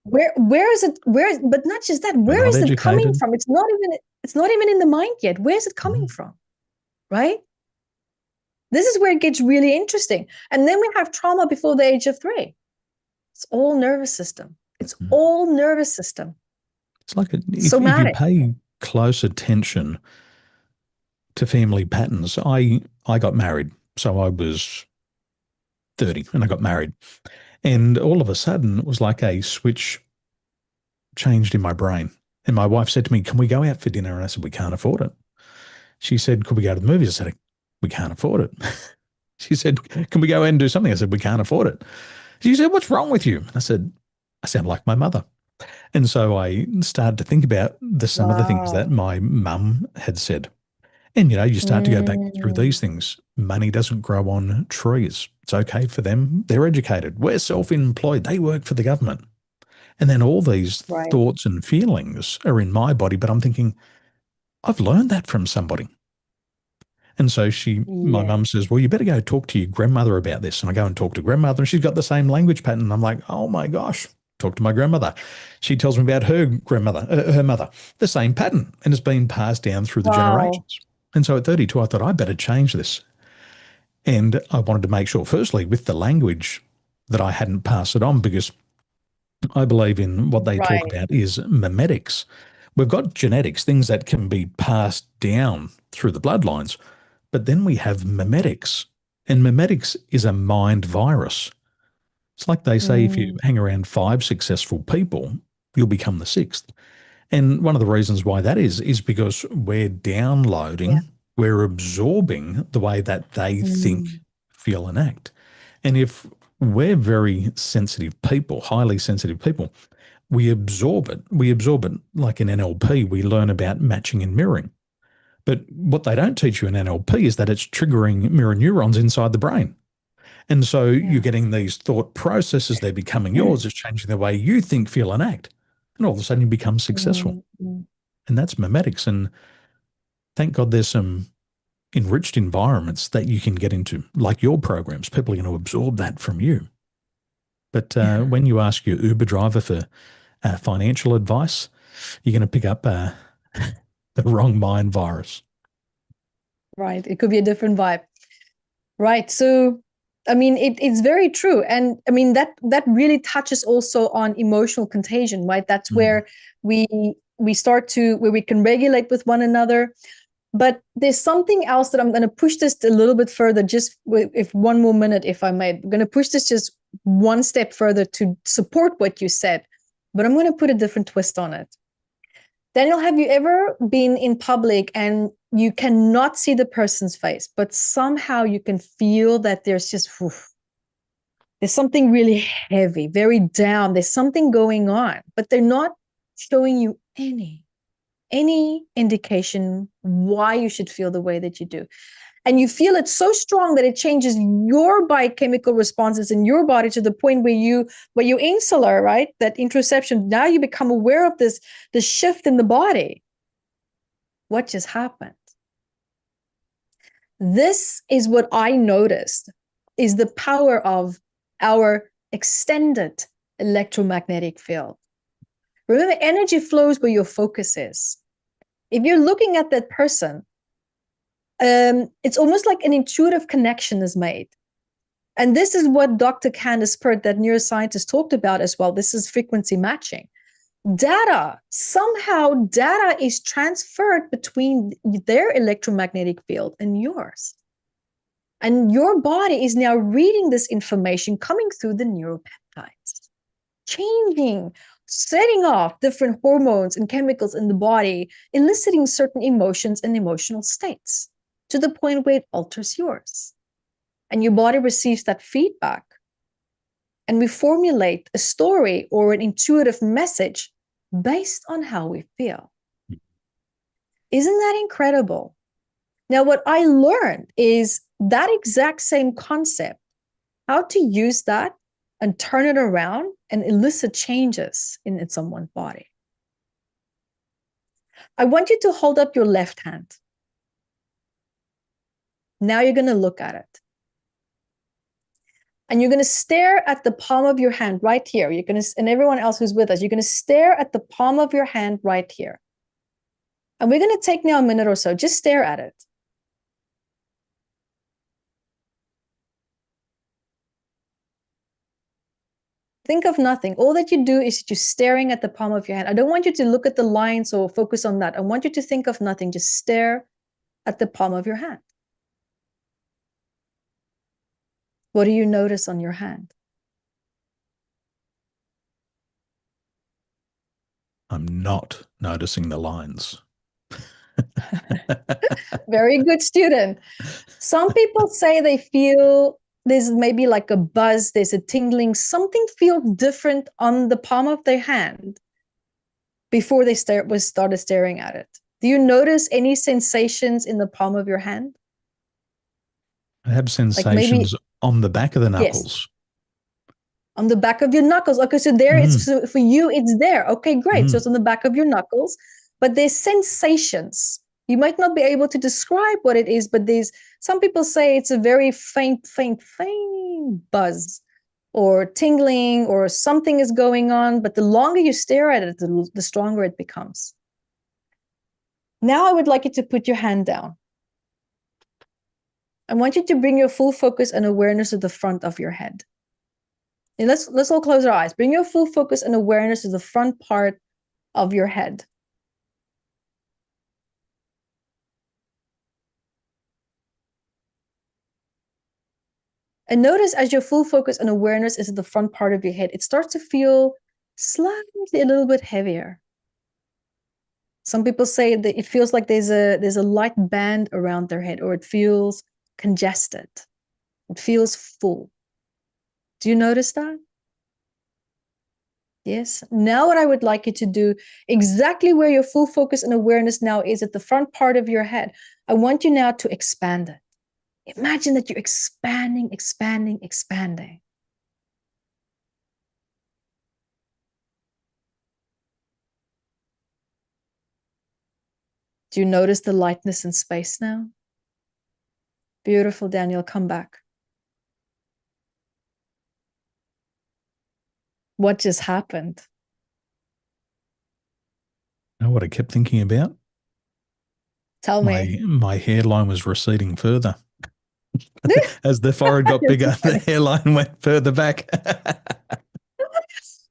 Where is it, but not just that, We're where not is it coming educated. from? It's not even in the mind yet. Where is it coming Mm, from? Right? This is where it gets really interesting. And then we have trauma before the age of 3. It's all nervous system. It's mm. all nervous system. It's like if you Somatic. pay close attention to family patterns, I got married, so I was 30 and I got married, and all of a sudden it was like a switch changed in my brain. And my wife said to me, "Can we go out for dinner?" And I said, "We can't afford it." She said, "Could we go to the movies?" I said, "We can't afford it." She said, "Can we go out and do something?" I said, "We can't afford it." She said, "What's wrong with you?" And I said, "I sound like my mother." And so I started to think about some of the things that Wow. my mum had said. And, you start to go back through these Mm, things. Money doesn't grow on trees. It's okay for them. They're educated. We're self-employed. They work for the government. And then all these right. thoughts and feelings are in my body, but I'm thinking, I've learned that from somebody. And so my Yeah. mum says, well, you better go talk to your grandmother about this. And I go and talk to grandmother and she's got the same language pattern. And I'm like, oh my gosh, talk to my grandmother. She tells me about her grandmother, her mother, the same pattern. And it's been passed down through the Wow. generations. And so at 32, I thought I better change this. And I wanted to make sure, firstly, with the language, that I hadn't passed it on because I believe in what they talk Right. about is memetics. We've got genetics, things that can be passed down through the bloodlines, but then we have memetics. And memetics is a mind virus. It's like they say if you Mm, hang around 5 successful people, you'll become the 6th. And one of the reasons why that is because we're yeah. downloading, we're absorbing the way that they think, Mm, feel, and act. And if we're very sensitive people, highly sensitive people, we absorb it. We absorb it like in NLP. We learn about matching and mirroring. But what they don't teach you in NLP is that it's triggering mirror neurons inside the brain. And so you're yeah. getting these thought processes, they're becoming yours, it's changing the way you think, feel, and act. And all of a sudden you become successful. Mm, mm. And that's memetics. And thank God there's some enriched environments that you can get into, like your programs. People are going to absorb that from you. But when you ask your Uber driver for financial advice, you're going to pick up the wrong mind virus. Right. It could be a different vibe. Right. So, I mean, it's very true. And I mean, that really touches also on emotional contagion, right? That's Mm. where we we start to where we can regulate with one another. But there's something else that I'm going to push this a little bit further, just if one more minute, if I may. I'm going to push this just one step further to support what you said, but I'm going to put a different twist on it. Daniel, have you ever been in public and you cannot see the person's face, but somehow you can feel that there's just, whew, There's something really heavy, very down. There's something going on, but they're not showing you any indication why you should feel the way that you do. And you feel it so strong that it changes your biochemical responses in your body to the point where you're insular, right? That interoception. Now you become aware of this shift in the body. What just happened? This is what I noticed is the power of our extended electromagnetic field. Remember, energy flows where your focus is. If you're looking at that person, it's almost like an intuitive connection is made. And this is what Dr. Candace Pert, that neuroscientist, talked about as well. This is frequency matching. Somehow data is transferred between their electromagnetic field and yours. And your body is now reading this information coming through the neuropeptides, changing, setting off different hormones and chemicals in the body, eliciting certain emotions and emotional states to the point where it alters yours. And your body receives that feedback. And we formulate a story or an intuitive message based on how we feel. Isn't that incredible? Now, what I learned is that exact same concept, how to use that and turn it around and elicit changes in someone's body. I want you to hold up your left hand. Now you're going to look at it. And you're going to stare at the palm of your hand right here. You're going to, and everyone else who's with us, you're going to stare at the palm of your hand right here. And we're going to take now a minute or so, just stare at it. Think of nothing. All that you do is just staring at the palm of your hand. I don't want you to look at the lines or focus on that. I want you to think of nothing. Just stare at the palm of your hand. What do you notice on your hand? I'm not noticing the lines. Very good student. Some people say they feel there's maybe like a buzz, there's a tingling, something feels different on the palm of their hand before they started staring at it. Do you notice any sensations in the palm of your hand? I have sensations on the back of the knuckles. Yes. On the back of your knuckles. Okay, so there it's for you, it's there. Okay, great. So it's on the back of your knuckles, but there's sensations. You might not be able to describe what it is, but some people say it's a very faint buzz or tingling or something is going on, but the longer you stare at it, the stronger it becomes. Now I would like you to put your hand down. I want you to bring your full focus and awareness to the front of your head. And let's all close our eyes. Bring your full focus and awareness to the front part of your head. And notice as your full focus and awareness is at the front part of your head, it starts to feel slightly a little bit heavier. Some people say that it feels like there's a light band around their head, or it feels congested. It feels full. Do you notice that? Yes. Now what I would like you to do, exactly where your full focus and awareness now is at the front part of your head, I want you now to expand it. Imagine that you're expanding. Do you notice the lightness in space now? Beautiful, Daniel, come back. What just happened? You know what I kept thinking about? Tell me. My hairline was receding further. As the forehead got bigger, the hairline went further back.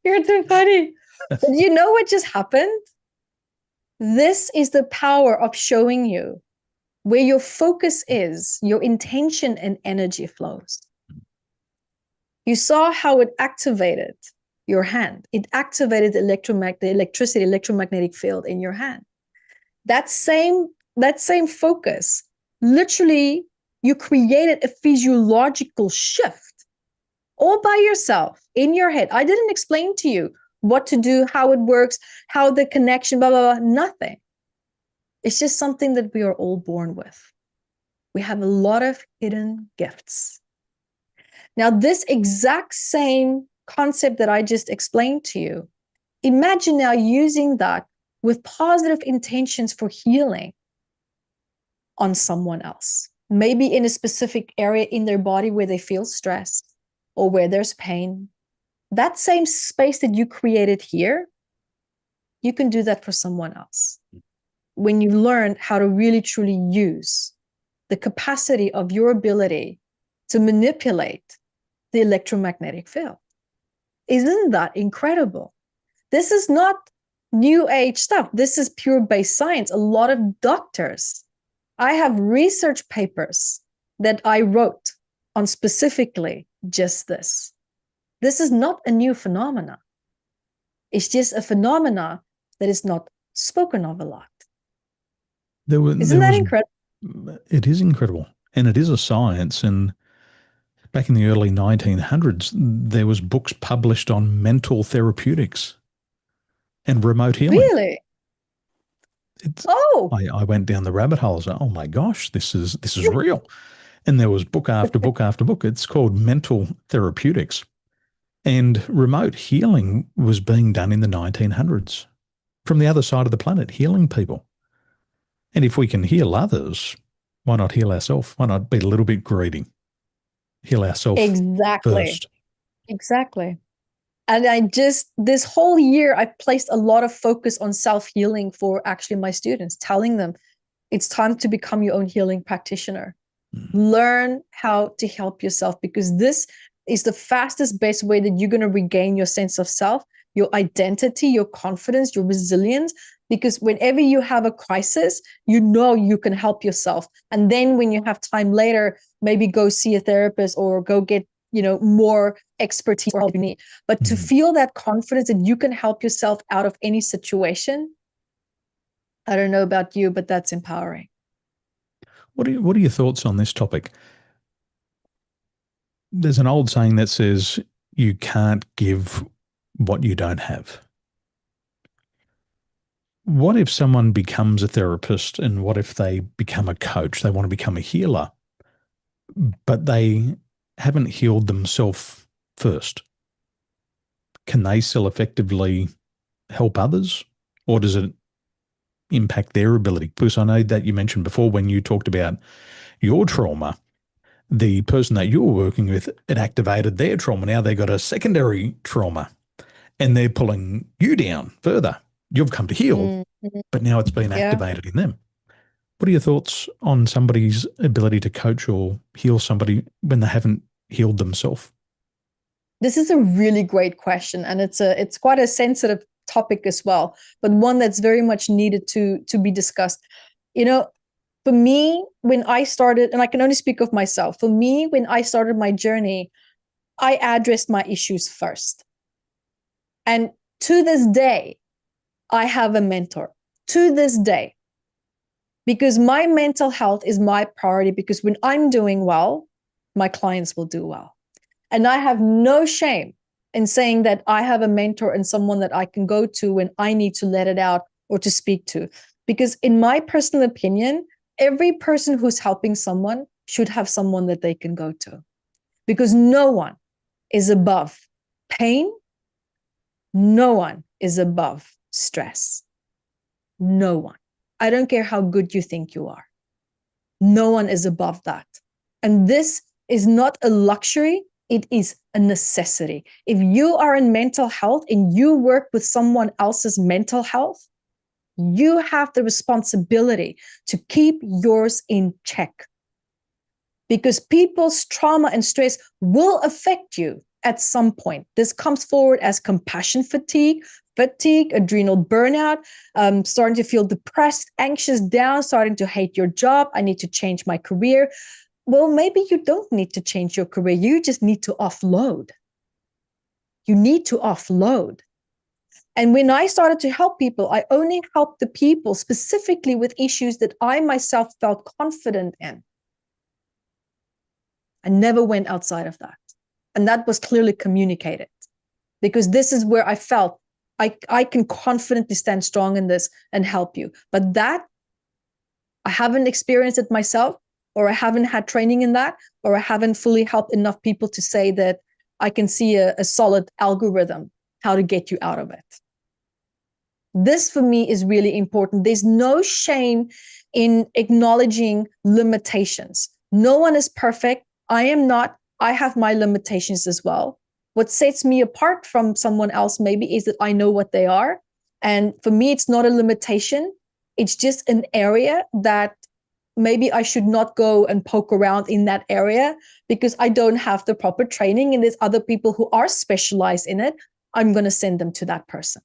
You're too funny. You know what just happened? This is the power of showing you where your focus is, your intention and energy flows. You saw how it activated your hand. It activated the electromagnetic field in your hand. That same focus, literally, you created a physiological shift all by yourself in your head. I didn't explain to you what to do, how it works, how the connection, blah, blah, blah, nothing. It's just something that we are all born with. We have a lot of hidden gifts. Now, this exact same concept that I just explained to you, imagine now using that with positive intentions for healing on someone else, maybe in a specific area in their body where they feel stress or where there's pain. That same space that you created here, you can do that for someone else. When you learn how to really truly use the capacity of your ability to manipulate the electromagnetic field. Isn't that incredible? This is not new age stuff. This is pure base science. A lot of doctors, I have research papers that I wrote on specifically just this. This is not a new phenomena. It's just a phenomena that is not spoken of a lot. Isn't that incredible? It is incredible. And it is a science. And back in the early 1900s, there was books published on mental therapeutics and remote healing. Really? I went down the rabbit hole. I was like, oh my gosh, this is real. And there was book after book after book. It's called Mental Therapeutics. And remote healing was being done in the 1900s from the other side of the planet, healing people. And if we can heal others, why not heal ourselves? Why not be a little bit greedy? Heal ourselves first. Exactly. And this whole year, I placed a lot of focus on self-healing for actually my students, telling them it's time to become your own healing practitioner. Learn how to help yourself, because this is the fastest, best way that you're going to regain your sense of self, your identity, your confidence, your resilience. Because whenever you have a crisis, you know you can help yourself. And then when you have time later, maybe go see a therapist or go get, more expertise or help you need. But to feel that confidence that you can help yourself out of any situation, I don't know about you, but that's empowering. What are your thoughts on this topic? There's an old saying that says you can't give what you don't have. What if someone becomes a therapist, and what if they become a coach? They want to become a healer, but they haven't healed themselves first. Can they still effectively help others, or does it impact their ability? Because I know that you mentioned before, when you talked about your trauma, the person that you were working with, it activated their trauma. Now they got a secondary trauma and they're pulling you down further. You've come to heal, but now it's been activated in them. What are your thoughts on somebody's ability to coach or heal somebody when they haven't healed themselves? This is a really great question, and it's quite a sensitive topic as well, but one that's very much needed to be discussed. For me, when I started, and I can only speak of myself, for me, when I started my journey, I addressed my issues first. And to this day, I have a mentor. To this day. Because my mental health is my priority, because when I'm doing well, my clients will do well. And I have no shame in saying that I have a mentor and someone that I can go to when I need to let it out or to speak to. Because in my personal opinion, every person who's helping someone should have someone that they can go to. Because no one is above pain. No one is above stress. No one. I don't care how good you think you are. No one is above that. And this is not a luxury. It is a necessity. If you are in mental health and you work with someone else's mental health, you have the responsibility to keep yours in check. Because people's trauma and stress will affect you at some point. This comes forward as compassion fatigue, adrenal burnout, starting to feel depressed, anxious, down, starting to hate your job. I need to change my career. Well, maybe you don't need to change your career. You just need to offload. You need to offload. And when I started to help people, I only helped the people specifically with issues that I myself felt confident in. I never went outside of that. And that was clearly communicated, because this is where I felt I can confidently stand strong in this and help you. But that, I haven't experienced it myself, or I haven't had training in that, or I haven't fully helped enough people to say that I can see a solid algorithm how to get you out of it. This for me is really important. There's no shame in acknowledging limitations. No one is perfect. I am not. I have my limitations as well. What sets me apart from someone else maybe is that I know what they are. And for me, it's not a limitation. It's just an area that maybe I should not go and poke around in that area because I don't have the proper training. And there's other people who are specialized in it. I'm going to send them to that person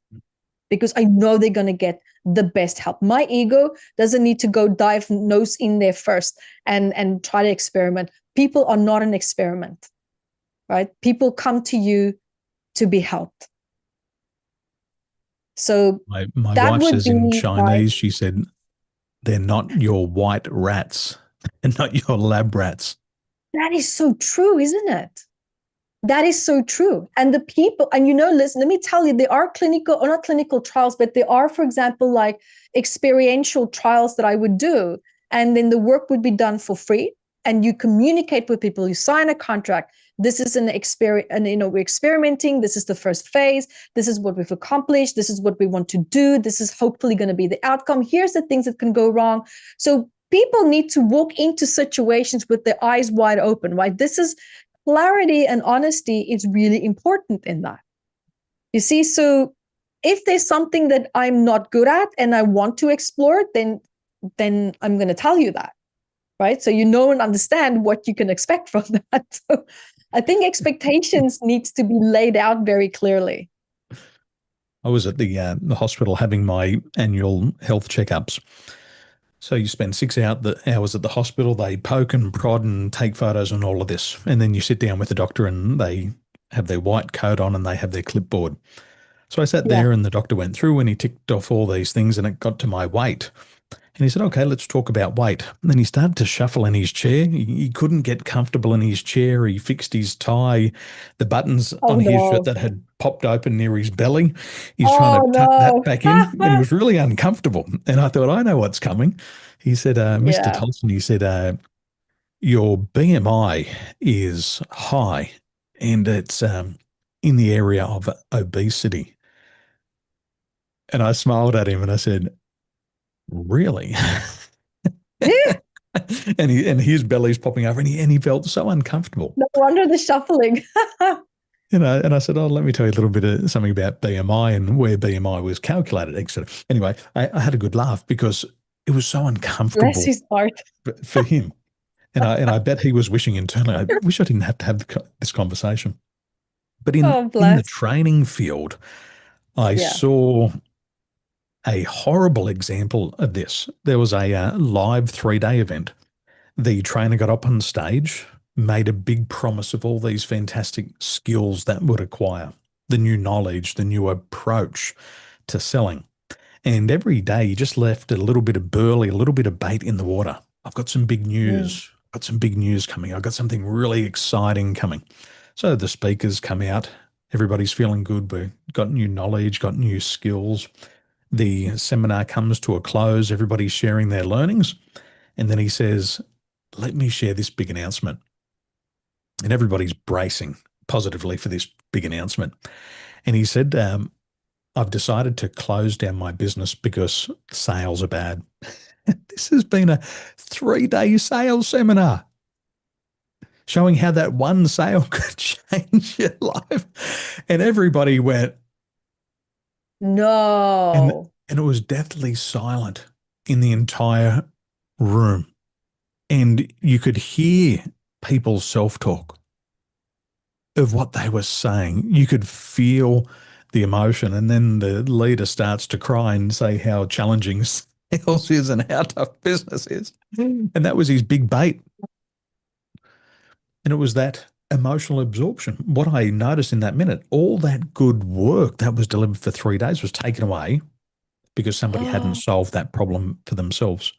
because I know they're going to get the best help. My ego doesn't need to go dive nose in there first and try to experiment. People are not an experiment, right? People come to you to be helped. So my that wife would says in be my, Chinese, she said, they're not your white rats and not your lab rats. that is so true, isn't it? That is so true. And the people, and listen, let me tell you, there are clinical, or not clinical trials, but there are, for example, like experiential trials that I would do. And then the work would be done for free. And you communicate with people, you sign a contract. This is an experiment, and we're experimenting. This is the first phase. This is what we've accomplished. This is what we want to do. This is hopefully going to be the outcome. Here's the things that can go wrong. So people need to walk into situations with their eyes wide open, right? This is clarity, and honesty is really important in that. You see, so if there's something that I'm not good at and I want to explore, then I'm going to tell you that, right? So you know and understand what you can expect from that. So I think expectations needs to be laid out very clearly. I was at the hospital having my annual health checkups. So you spend 6 hours at the hospital. They poke and prod and take photos and all of this. And then you sit down with the doctor and they have their white coat on and they have their clipboard. So I sat Yeah. there and the doctor went through and he ticked off all these things and it got to my weight. And he said, okay, let's talk about weight. And then he started to shuffle in his chair. He couldn't get comfortable in his chair. He fixed his tie, the buttons Oh on his shirt no. that had popped open near his belly. He's trying Oh to tuck that no. back in and he was really uncomfortable. And I thought, I know what's coming. He said, Mr. Yeah. Tolson, he said, your BMI is high and it's in the area of obesity. And I smiled at him and I said, really? and his belly's popping over and he felt so uncomfortable. No wonder the shuffling. And I said, oh, let me tell you a little bit of something about BMI and where BMI was calculated, etc. Anyway, I had a good laugh because it was so Bless uncomfortable his heart. for him. And I bet he was wishing internally, I wish I didn't have to have this conversation. But Oh, in the bless. training field, I Yeah. saw a horrible example of this. There was a live 3-day event. The trainer got up on stage, made a big promise of all these fantastic skills that would acquire, the new knowledge, the new approach to selling. And every day he just left a little bit of burley, a little bit of bait in the water. I've got some big Mm. news. I've got some big news coming. I've got something really exciting coming. So the speakers come out. Everybody's feeling good. We've got new knowledge, got new skills. The seminar comes to a close. Everybody's sharing their learnings. And then he says, let me share this big announcement. And everybody's bracing positively for this big announcement. And he said, I've decided to close down my business because sales are bad. This has been a 3-day sales seminar showing how that one sale could change your life. And everybody went, and, No. and it was deathly silent in the entire room. And you could hear people's self-talk of what they were saying. You could feel the emotion. And then the leader starts to cry and say how challenging sales is and how tough business is. And that was his big bait. And it was that emotional absorption. What I noticed in that minute, all that good work that was delivered for 3 days was taken away because somebody hadn't solved that problem for themselves.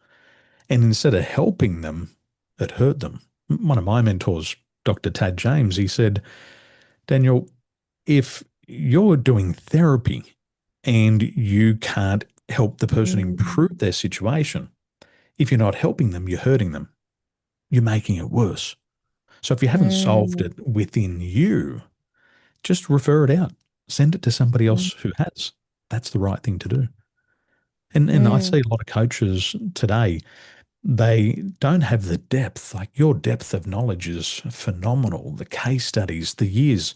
And instead of helping them, it hurt them. One of my mentors, Dr. Tad James, he said, Daniel, if you're doing therapy and you can't help the person improve their situation, if you're not helping them, you're hurting them. You're making it worse. So if you haven't solved Mm. it within you, just refer it out. Send it to somebody Mm. else who has. That's the right thing to do. And I Mm. see a lot of coaches today, they don't have the depth. Like your depth of knowledge is phenomenal. The case studies, the years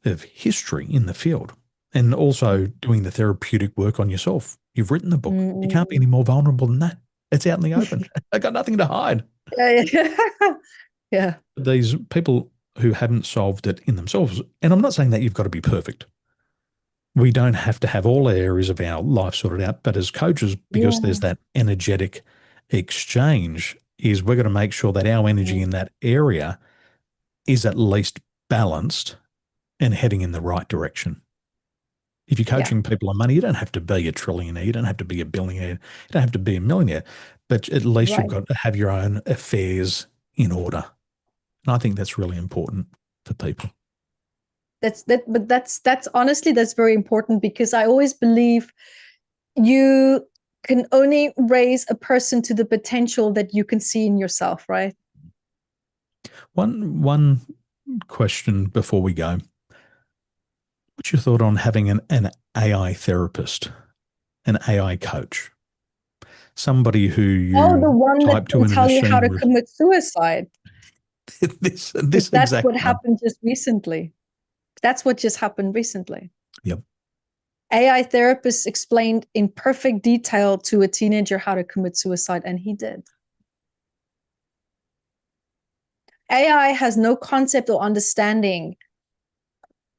of history in the field, and also doing the therapeutic work on yourself. You've written the book. You can't be Mm. any more vulnerable than that. It's out in the open. I got nothing to hide. Yeah, yeah. Yeah. These people who haven't solved it in themselves, and I'm not saying that you've got to be perfect. We don't have to have all areas of our life sorted out, but as coaches, because there's Yeah. that energetic exchange, is we're going to make sure that our energy Mm. in that area is at least balanced and heading in the right direction. If you're Yeah. coaching people on money, you don't have to be a trillionaire, you don't have to be a billionaire, you don't have to be a millionaire, but at least you've Right. got to have your own affairs in order. And I think that's really important for people. But that's honestly, that's very important, because I always believe you can only raise a person to the potential that you can see in yourself, right? One question before we go. What's your thought on having an AI therapist, an AI coach, somebody who Oh, the you one that type to can in a tell you how machine to with commit suicide. this Because that's exact what one? happened just recently. That's what just happened recently. Yep. AI therapists explained in perfect detail to a teenager how to commit suicide, and he did. AI has no concept or understanding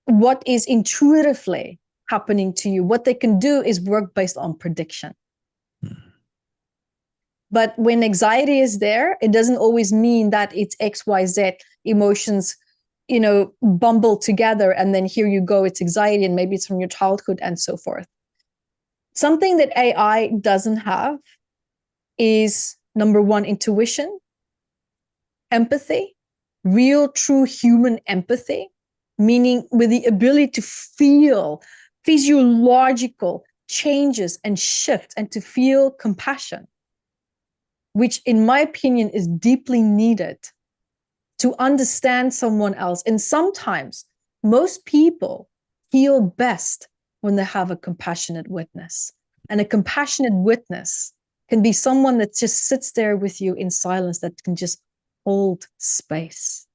what is intuitively happening to you. What they can do is work based on prediction. But when anxiety is there, it doesn't always mean that it's XYZ emotions, bumble together. And then here you go, it's anxiety, and maybe it's from your childhood and so forth. Something that AI doesn't have is, number one, intuition, empathy, real, true human empathy, meaning with the ability to feel physiological changes and shifts and to feel compassion, which in my opinion is deeply needed to understand someone else. And sometimes most people feel best when they have a compassionate witness. And a compassionate witness can be someone that just sits there with you in silence, that can just hold space.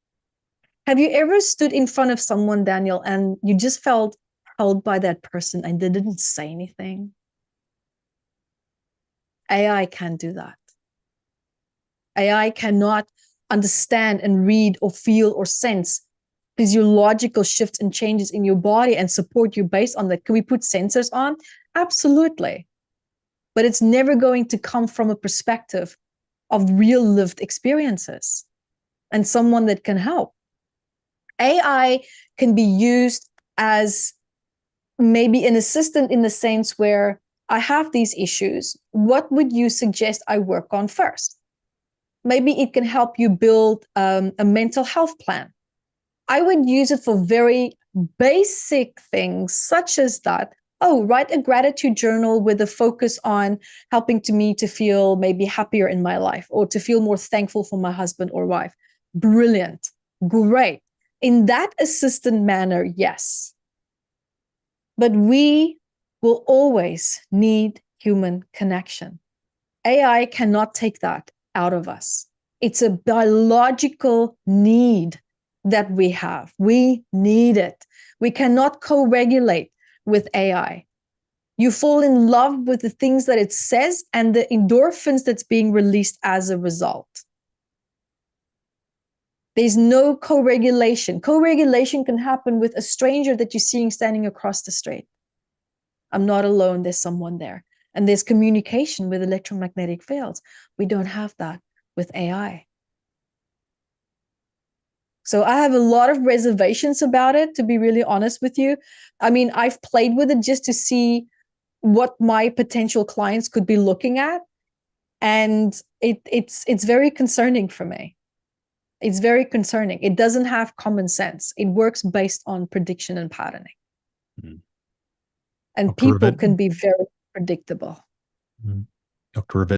Have you ever stood in front of someone, Daniel, and you just felt held by that person and they didn't say anything? AI can't do that. AI cannot understand and read or feel or sense physiological shifts and changes in your body and support you based on that. Can we put sensors on? Absolutely. But it's never going to come from a perspective of real lived experiences and someone that can help. AI can be used as maybe an assistant in the sense where I have these issues. What would you suggest I work on first? Maybe it can help you build a mental health plan. I would use it for very basic things such as that. Oh, write a gratitude journal with a focus on helping me to feel maybe happier in my life, or to feel more thankful for my husband or wife. Brilliant. Great. In that assistant manner, yes. But we will always need human connection. AI cannot take that out of us. It's a biological need that we have. We need it. We cannot co-regulate with AI. You fall in love with the things that it says and the endorphins that's being released as a result. There's no co-regulation. Co-regulation can happen with a stranger that you're seeing standing across the street. I'm not alone. There's someone there. And there's communication with electromagnetic fields. We don't have that with AI. So I have a lot of reservations about it, to be really honest with you. I mean, I've played with it just to see what my potential clients could be looking at. And it's very concerning for me. It's very concerning. It doesn't have common sense. It works based on prediction and patterning. Mm. And Dr. people Evette, can be very predictable. Dr. Evette,